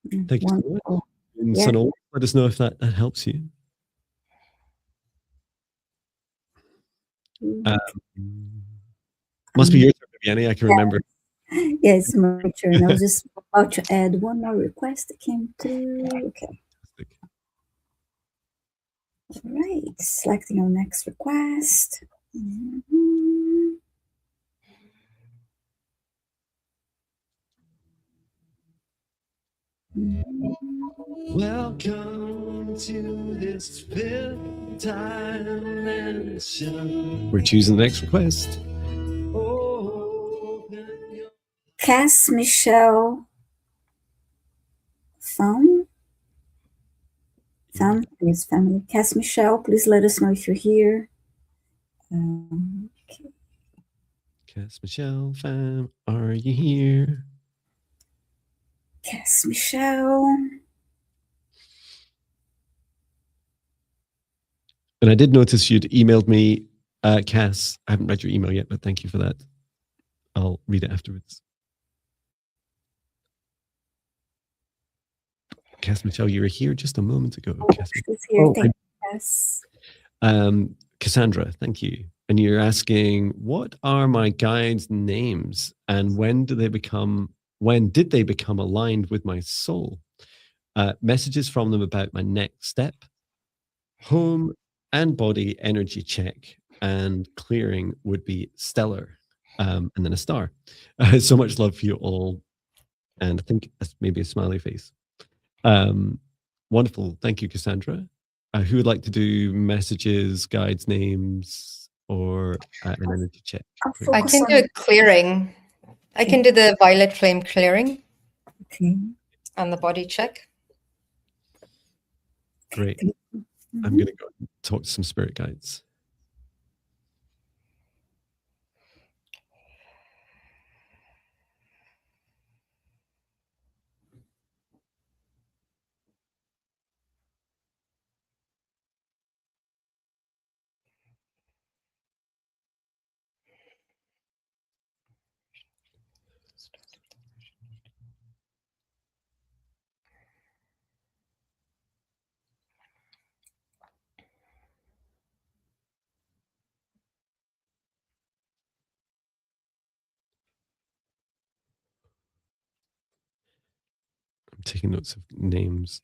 Speaker 1: Thank you so much. And Sunil, let us know if that helps you. Must be your turn, Viviani. I can remember.
Speaker 2: Yes, my turn. I was just about to add one more request that came through. Okay. All right. Selecting our next request.
Speaker 1: Welcome to this fifth dimension. We're choosing the next request.
Speaker 2: Cass Michelle Thumb is family. Cass Michelle, please let us know if you're here. Okay.
Speaker 1: Cass Michelle, fam, are you here?
Speaker 2: Cass Michelle.
Speaker 1: And I did notice you'd emailed me, Cass. I haven't read your email yet, but thank you for that. I'll read it afterwards. Cass Michelle, you were here just a moment ago.
Speaker 2: She's here. Thank you, Cass.
Speaker 1: Cassandra, thank you. And you're asking, what are my guides' names and when did they become aligned with my soul? messages from them about my next step, home and body energy check, and clearing would be stellar. And then a star. So much love for you all. And I think maybe a smiley face. Wonderful. Thank you, Cassandra. Who would like to do messages, guides, names, or an energy check?
Speaker 3: I can do a clearing. I can do the violet flame clearing.
Speaker 2: Okay.
Speaker 3: And the body check.
Speaker 1: Great. I'm going to go and talk to some spirit guides. I'm taking notes of names.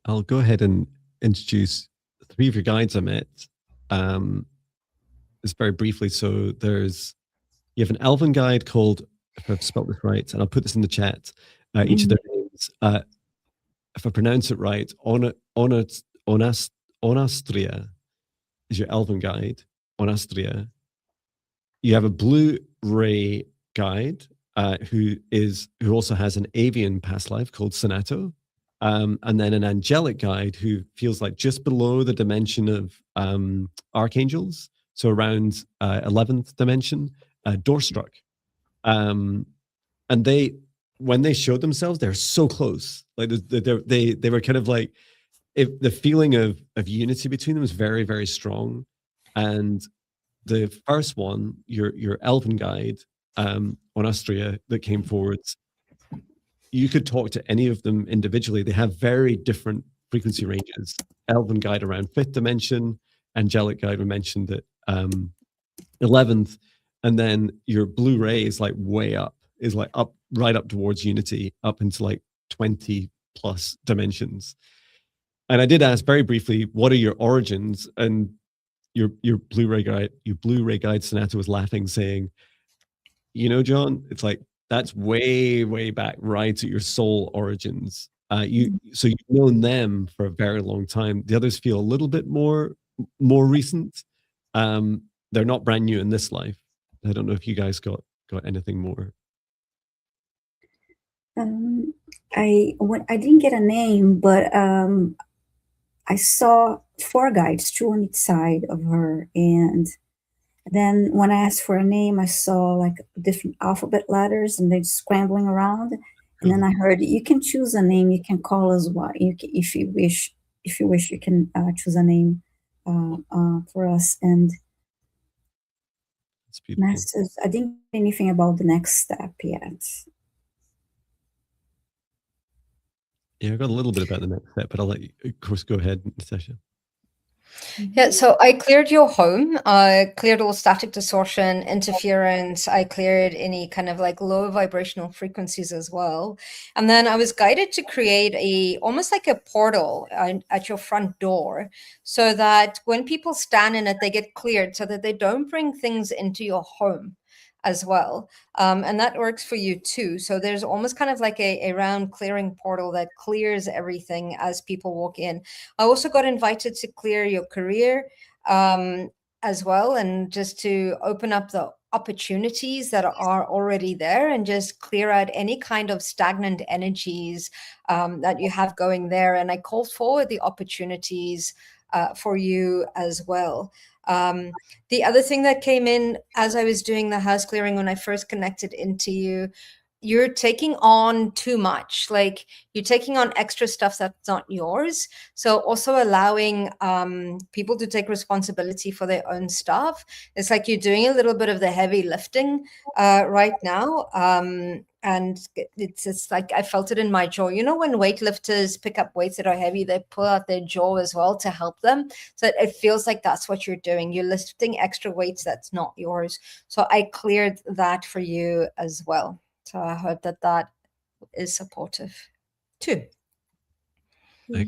Speaker 1: I'll go ahead and introduce 3 of your guides I met. Just very briefly. So you have an elven guide called, if I've spelled this right, and I'll put this in the chat, each of their names. If I pronounce it right, Onastria is your elven guide, Onastria. You have a blue ray guide who also has an avian past life called Sonato. And then an angelic guide who feels like just below the dimension of archangels, so around 11th dimension, Doorstruck. And when they showed themselves, they're so close. Like they were kind of like, if the feeling of unity between them was very, very strong. And the first one, your elven guide on Austria that came forwards, you could talk to any of them individually. They have very different frequency ranges. Elven guide around 5th dimension, angelic guide we mentioned at 11th, and then your blue ray is like way up, is like up, right up towards unity, up into like 20 plus dimensions. And I did ask very briefly, what are your origins? And your blue ray guide Sonata was laughing, saying, you know, John, it's like, that's way, way back, right at your soul origins. So you've known them for a very long time. The others feel a little bit more recent. They're not brand new in this life. I don't know if you guys got anything more.
Speaker 2: I didn't get a name, but I saw 4 guides, 2 on each side of her, and then when I asked for a name, I saw like different alphabet letters and they're scrambling around. And then I heard, you can choose a name. You can call us what if you wish. If you wish, you can choose a name for us. And message. I didn't get anything about the next step yet.
Speaker 1: Yeah, I got a little bit about the next step, but I'll let you, of course, go ahead, Natasha.
Speaker 3: Yeah, so I cleared your home. I cleared all static distortion, interference. I cleared any kind of like low vibrational frequencies as well. And then I was guided to create almost like a portal at your front door, so that when people stand in it, they get cleared, so that they don't bring things into your home as well. And that works for you too. So there's almost kind of like a round clearing portal that clears everything as people walk in. I also got invited to clear your career as well, and just to open up the opportunities that are already there, and just clear out any kind of stagnant energies that you have going there. And I called forward the opportunities for you as well. The other thing that came in as I was doing the house clearing, when I first connected into you, you're taking on too much. Like, you're taking on extra stuff that's not yours. So also allowing people to take responsibility for their own stuff. It's like you're doing a little bit of the heavy lifting right now. And it's just like, I felt it in my jaw. You know, when weightlifters pick up weights that are heavy, they pull out their jaw as well to help them. So it feels like that's what you're doing. You're lifting extra weights that's not yours. So I cleared that for you as well. So I hope that that is supportive too.
Speaker 2: Yeah,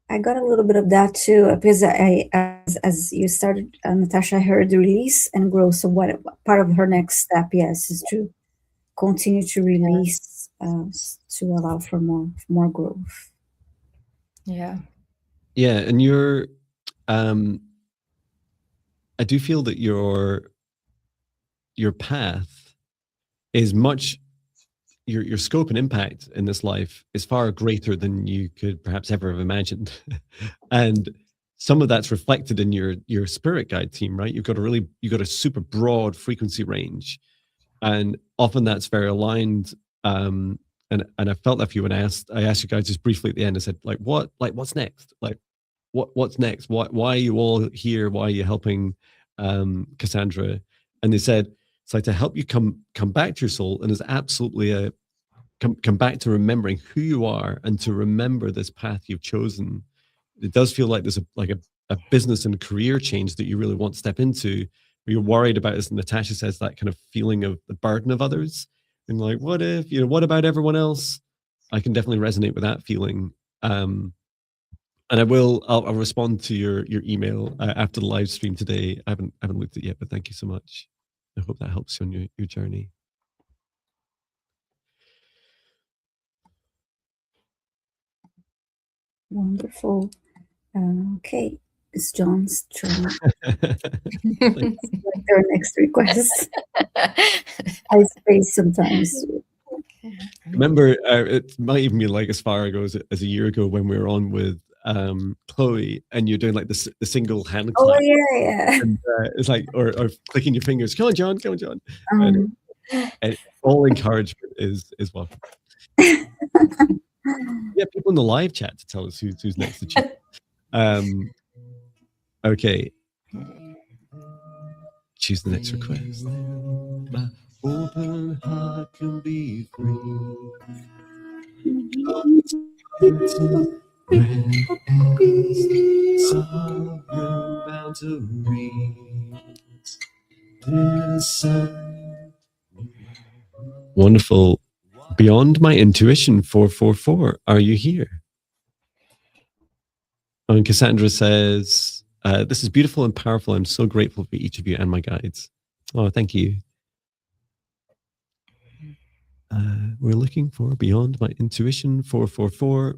Speaker 2: I got a little bit of that too, because as you started, Natasha, I heard release and grow. So what part of her next step, yes, is to continue to release, to allow for more growth.
Speaker 3: Yeah.
Speaker 1: Yeah, and you're, I do feel that your path is much, your scope and impact in this life is far greater than you could perhaps ever have imagined. And some of that's reflected in your spirit guide team, right? You've got a super broad frequency range, and often that's very aligned. And I felt that for you when I asked you guys just briefly at the end. I said, what's next? Like, what's next? Why are you all here? Why are you helping Cassandra? And they said, it's like to help you come back to your soul, and it's absolutely come back to remembering who you are and to remember this path you've chosen. It does feel like there's a business and career change that you really want to step into, where you're worried about, as Natasha says, that kind of feeling of the burden of others, and like, what if, what about everyone else? I can definitely resonate with that feeling. And I'll respond to your email after the live stream today. I haven't looked at it yet, but thank you so much. I hope that helps you on your journey.
Speaker 2: Wonderful. Okay, it's John's turn. Like their next request. I space sometimes.
Speaker 1: Remember, it might even be like as far ago as a year ago when we were on with Chloe, and you're doing like the single hand clap.
Speaker 2: Oh yeah.
Speaker 1: And it's like, or clicking your fingers. Come on, John. Come on, John. And all encouragement is welcome. Yeah, people in the live chat to tell us who's next to choose. Okay. Choose the next request. My open heart can be free. Sovereign boundaries. Wonderful. Beyond my intuition, 444. Are you here? And Cassandra says, this is beautiful and powerful. I'm so grateful for each of you and my guides. Oh, thank you. We're looking for Beyond My Intuition, 444.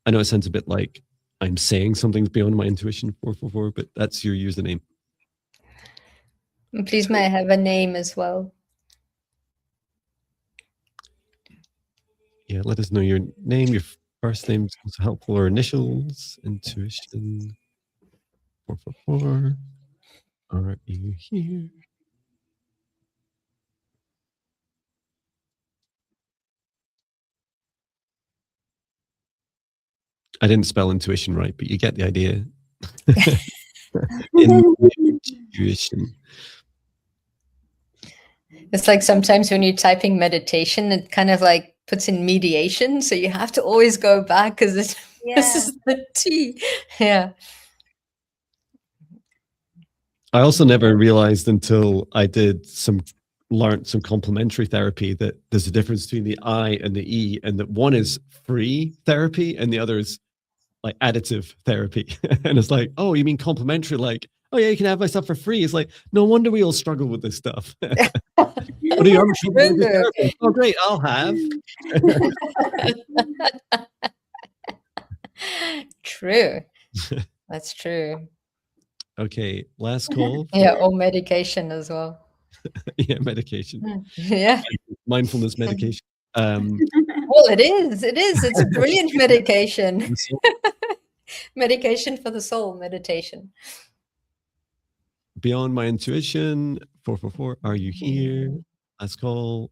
Speaker 1: I know it sounds a bit like I'm saying something's beyond my intuition, 444, but that's your username.
Speaker 3: Please, may I have a name as well?
Speaker 1: Yeah, let us know your name, your first name is also helpful, or initials. Intuition, 444. Are you here? I didn't spell intuition right, but you get the idea. Intuition.
Speaker 3: It's like sometimes when you're typing meditation, it kind of like puts in mediation. So you have to always go back because this is the T. Yeah.
Speaker 1: I also never realized until I learned some complementary therapy that there's a difference between the I and the E, and that one is free therapy and the other is like additive therapy. And it's like, oh, you mean complementary? Like, oh yeah, you can have my stuff for free. It's like, no wonder we all struggle with this stuff. What are you having trouble with this therapy? Oh, great, I'll have.
Speaker 3: True. That's true.
Speaker 1: Okay, last call.
Speaker 3: Yeah, or medication as well.
Speaker 1: Yeah, medication.
Speaker 3: Yeah.
Speaker 1: Mindfulness medication.
Speaker 3: Well, it is. It is. It's a brilliant medication. Medication for the soul, meditation.
Speaker 1: Beyond my intuition, 444, are you here? Last call.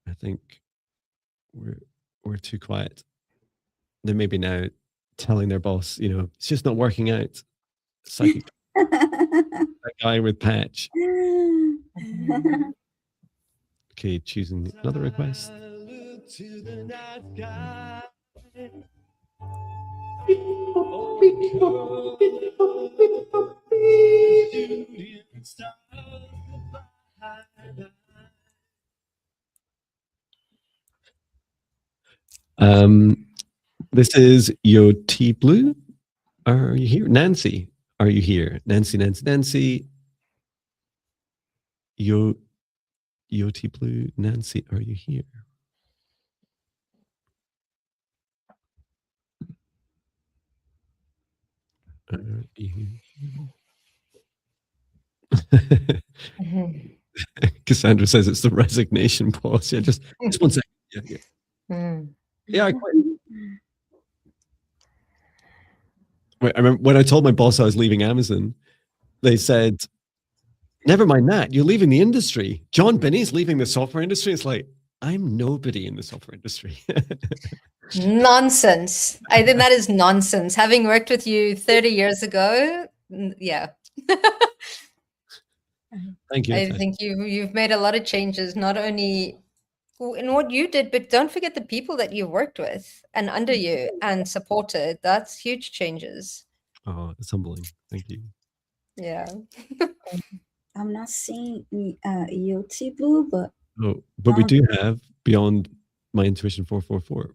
Speaker 1: I think we're too quiet. They may be now telling their boss, you know, it's just not working out. Psychic. That guy with patch. Okay, choosing another request. This is Yo T Blue. Are you here? Nancy, are you here? Nancy. Yo T Blue, Nancy, are you here? Cassandra says it's the resignation pause. Yeah, just 1 second. Yeah, I quit. Wait, I remember when I told my boss I was leaving Amazon, they said, never mind that, you're leaving the industry. Jon Binnie's leaving the software industry. It's like, I'm nobody in the software industry.
Speaker 3: Nonsense. I think that is nonsense. Having worked with you 30 years ago, yeah.
Speaker 1: Thank you.
Speaker 3: I think you've made a lot of changes, not only in what you did, but don't forget the people that you worked with and under you and supported. That's huge changes.
Speaker 1: Oh, it's humbling. Thank you.
Speaker 3: Yeah.
Speaker 2: I'm not seeing EOT Blue, but
Speaker 1: we do have Beyond My Intuition 444.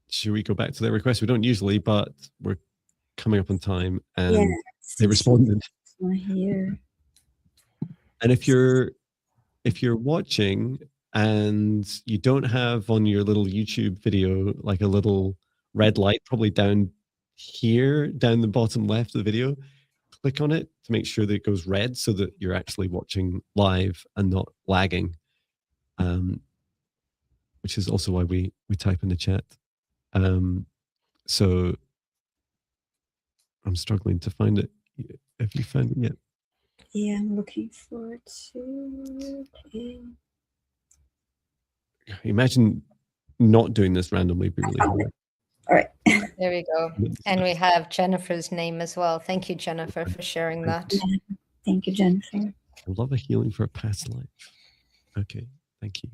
Speaker 1: Should we go back to their request? We don't usually, but we're coming up on time, and they responded.
Speaker 2: Here.
Speaker 1: And if you're watching and you don't have on your little YouTube video like a little red light, probably down here, down the bottom left of the video, click on it to make sure that it goes red so that you're actually watching live and not lagging, which is also why we type in the chat. So I'm struggling to find it. Have you found it yet?
Speaker 2: Yeah, I'm looking for it too. Okay.
Speaker 1: Imagine not doing this randomly would be really hard.
Speaker 2: All right.
Speaker 3: There we go. And we have Jennifer's name as well. Thank you, Jennifer, for sharing that.
Speaker 2: Thank you, Jennifer.
Speaker 1: I love a healing for a past life. Okay, thank you.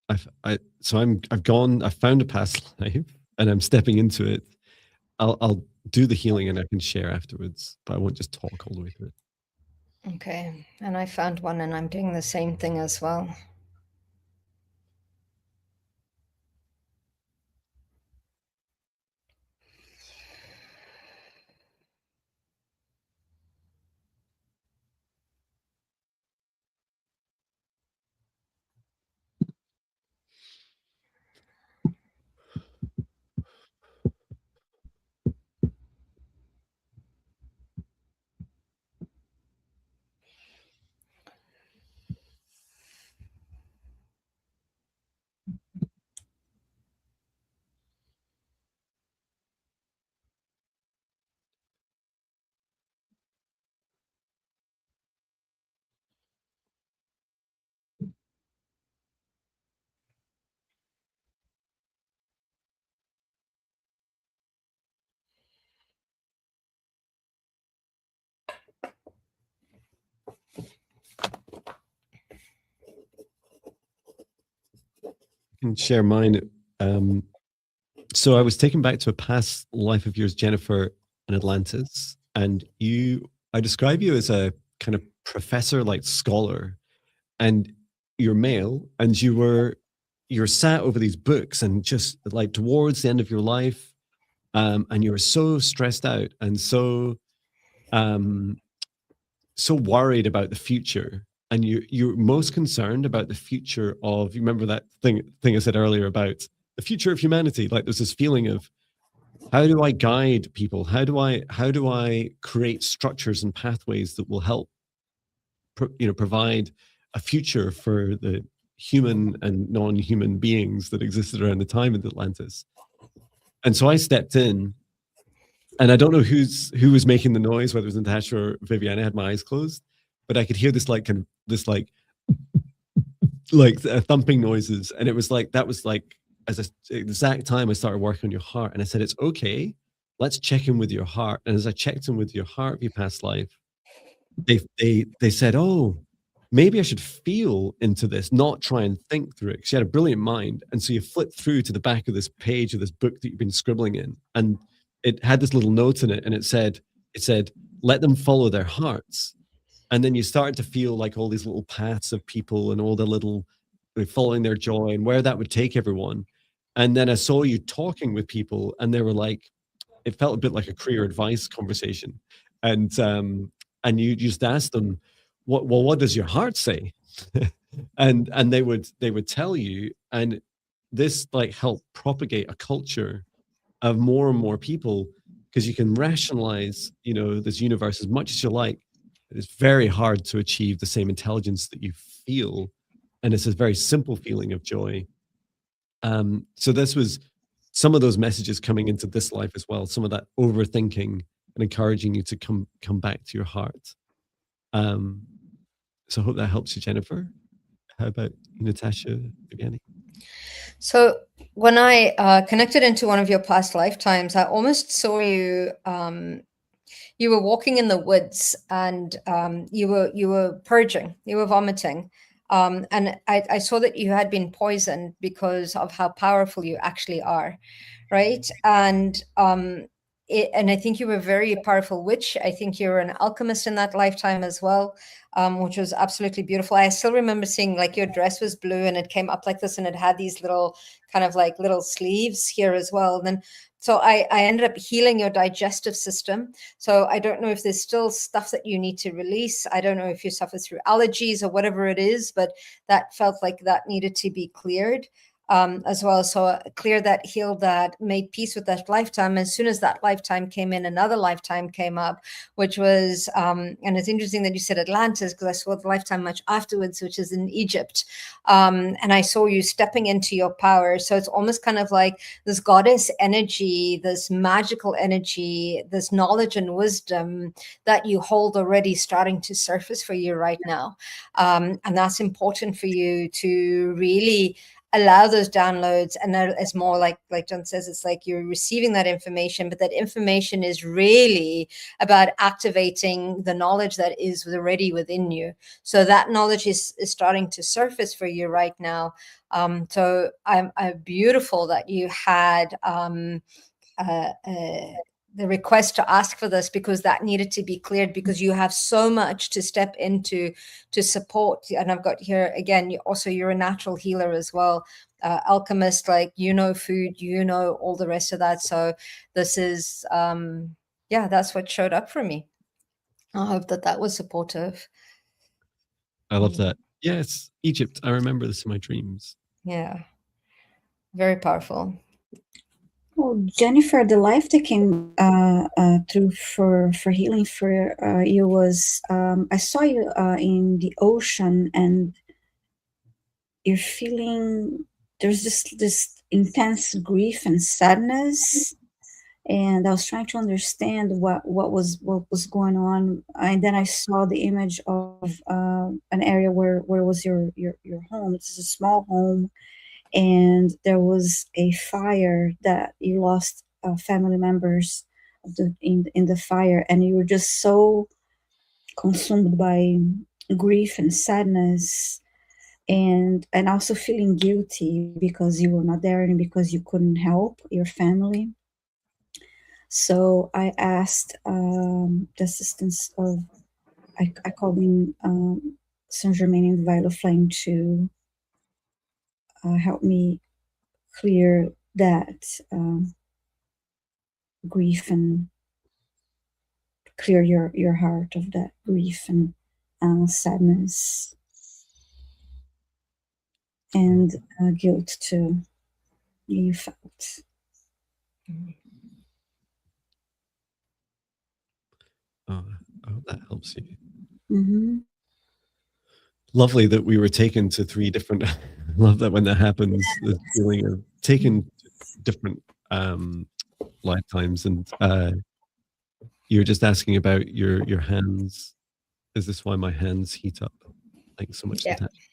Speaker 1: I've found a past life and I'm stepping into it. I'll do the healing and I can share afterwards, but I won't just talk all the way through it.
Speaker 3: Okay, and I found one and I'm doing the same thing as well.
Speaker 1: can share mine. So I was taken back to a past life of yours, Jennifer, in Atlantis, and I describe you as a kind of professor, like scholar, and you're male, and you're sat over these books, and just like towards the end of your life, and you were so stressed out and um, so worried about the future, and you're most concerned about the future of, you remember that thing I said earlier about the future of humanity. Like there's this feeling of, how do I guide people? How do I create structures and pathways that will help provide a future for the human and non-human beings that existed around the time of Atlantis? And so I stepped in, and I don't know who was making the noise, whether it was Natasha or Viviane. I had my eyes closed, but I could hear this like thumping noises, and it was like, that was like as the exact time I started working on your heart. And I said, it's okay, let's check in with your heart. And as I checked in with your heart of your past life, they said, oh, maybe I should feel into this, not try and think through it. Because you had a brilliant mind. And so you flip through to the back of this page of this book that you've been scribbling in, and it had this little note in it, and it said, let them follow their hearts. And then you started to feel like all these little paths of people and all the little following their joy and where that would take everyone. And then I saw you talking with people, and they were like, it felt a bit like a career advice conversation. And you just asked them, what does your heart say? and they would tell you, and this like helped propagate a culture of more and more people, because you can rationalize, this universe as much as you like. It's very hard to achieve the same intelligence that you feel, and it's a very simple feeling of joy. So this was some of those messages coming into this life as well, some of that overthinking and encouraging you to come back to your heart. So I hope that helps you, Jennifer. How about Natasha, Viviani?
Speaker 3: So when I connected into one of your past lifetimes, I almost saw you. You were walking in the woods, and you were purging, you were vomiting, and I saw that you had been poisoned because of how powerful you actually are, right? And I think you were a very powerful witch. I think you were an alchemist in that lifetime as well, which was absolutely beautiful. I still remember seeing like your dress was blue, and it came up like this, and it had these little kind of like little sleeves here as well. And then so I ended up healing your digestive system. So I don't know if there's still stuff that you need to release. I don't know if you suffer through allergies or whatever it is, but that felt like that needed to be cleared. As well. So clear that, healed that, made peace with that lifetime. As soon as that lifetime came in, another lifetime came up, which was, and it's interesting that you said Atlantis, because I saw the lifetime much afterwards, which is in Egypt. And I saw you stepping into your power. So it's almost kind of like this goddess energy, this magical energy, this knowledge and wisdom that you hold already starting to surface for you right now. And that's important for you to really allow those downloads. And it's more like Jon says, it's like you're receiving that information, but that information is really about activating the knowledge that is already within you. So that knowledge is starting to surface for you right now. So I'm beautiful that you had the request to ask for this, because that needed to be cleared, because you have so much to step into to support. And I've got here again, you're a natural healer as well, alchemist, like food, all the rest of that. So this is that's what showed up for me. I hope that was supportive.
Speaker 1: I love that. Yes, Egypt. I remember this in my dreams.
Speaker 3: Yeah, very powerful.
Speaker 2: Well, Jennifer, the life that came through for healing for you was, I saw you in the ocean, and you're feeling, there's this intense grief and sadness, and I was trying to understand what was going on. And then I saw the image of an area where was your home. It's a small home, and there was a fire that you lost family members in the fire, and you were just so consumed by grief and sadness. and also feeling guilty because you were not there and because you couldn't help your family. So I asked the assistance of, I called in Saint Germain and Violet Flame to help me clear that grief and clear your heart of that grief and sadness and guilt too you felt.
Speaker 1: Oh, I hope that helps you.
Speaker 2: Mm-hmm.
Speaker 1: Lovely that we were taken to 3 different. I love that when that happens, the feeling of taken to different lifetimes. And you're just asking about your hands. Is this why my hands heat up? Thanks so much,
Speaker 3: Yeah.
Speaker 1: Natasha.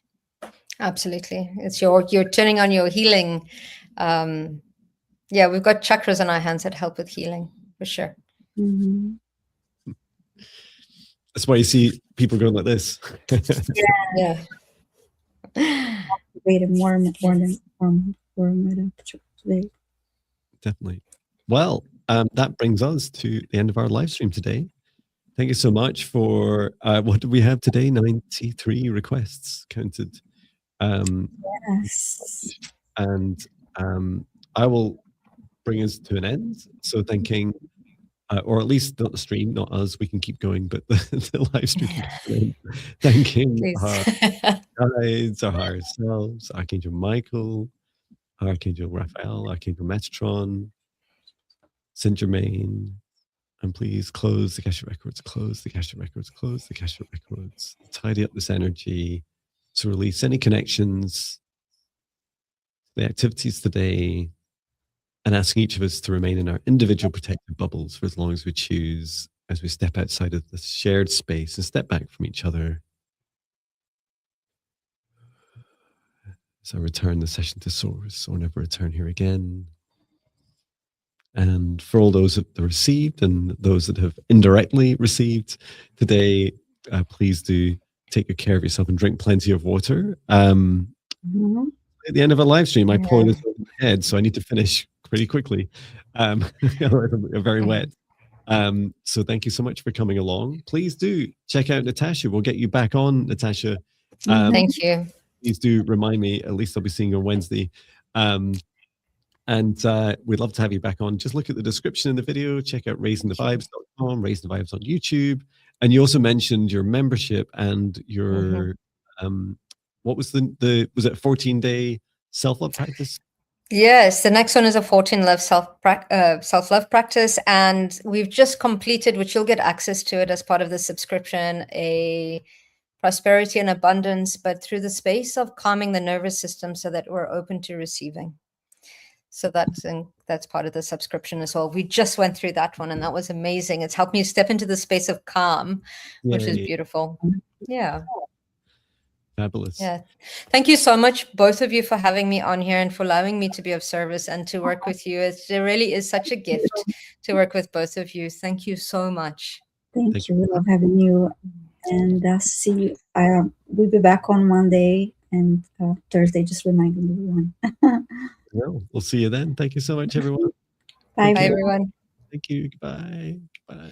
Speaker 3: Absolutely. It's you're turning on your healing. Yeah, we've got chakras on our hands that help with healing, for sure.
Speaker 2: Mm-hmm.
Speaker 1: That's why you see people going like this.
Speaker 3: Yeah.
Speaker 2: Wait, warm it up today.
Speaker 1: Definitely. Well, that brings us to the end of our live stream today. Thank you so much for what do we have today? 93 requests counted.
Speaker 2: Yes.
Speaker 1: And I will bring us to an end. So thanking, or at least not the stream, not us, we can keep going, but the live stream can come to an end. Thanking our guides, our higher selves, Archangel Michael, Archangel Raphael, Archangel Metatron, Saint Germain, and please close the Akashic records, close the Akashic records, close the Akashic records, tidy up this energy to release any connections, the activities today, and asking each of us to remain in our individual protective bubbles for as long as we choose, as we step outside of the shared space and step back from each other. So return the session to source or never return here again. And for all those that received and those that have indirectly received today, please do take good care of yourself and drink plenty of water.
Speaker 2: Mm-hmm.
Speaker 1: At the end of a live stream, I pour this over my head, so I need to finish pretty quickly. Otherwise I'm very wet. So thank you so much for coming along. Please do check out Natasha. We'll get you back on, Natasha.
Speaker 3: Thank you.
Speaker 1: Please do remind me. At least I'll be seeing you on Wednesday. And we'd love to have you back on. Just look at the description in the video. Check out raisingthevibes.com, Raising the Vibes on YouTube. And you also mentioned your membership and your, what was was it a 14-day self-love practice?
Speaker 3: Yes, the next one is a 14-love self-love practice. And we've just completed, which you'll get access to it as part of the subscription, a prosperity and abundance, but through the space of calming the nervous system so that we're open to receiving. So that's part of the subscription as well. We just went through that one and that was amazing. It's helped me step into the space of calm, which is beautiful. Yeah.
Speaker 1: Fabulous.
Speaker 3: Yeah. Thank you so much, both of you, for having me on here and for allowing me to be of service and to work with you. It really is such a gift to work with both of you. Thank you so much.
Speaker 2: Thank you. We love having you. And see you. We'll be back on Monday and Thursday, just reminding everyone.
Speaker 1: We'll see you then. Thank you so much, everyone.
Speaker 2: Bye,
Speaker 3: everyone.
Speaker 1: Thank you. Goodbye. Goodbye.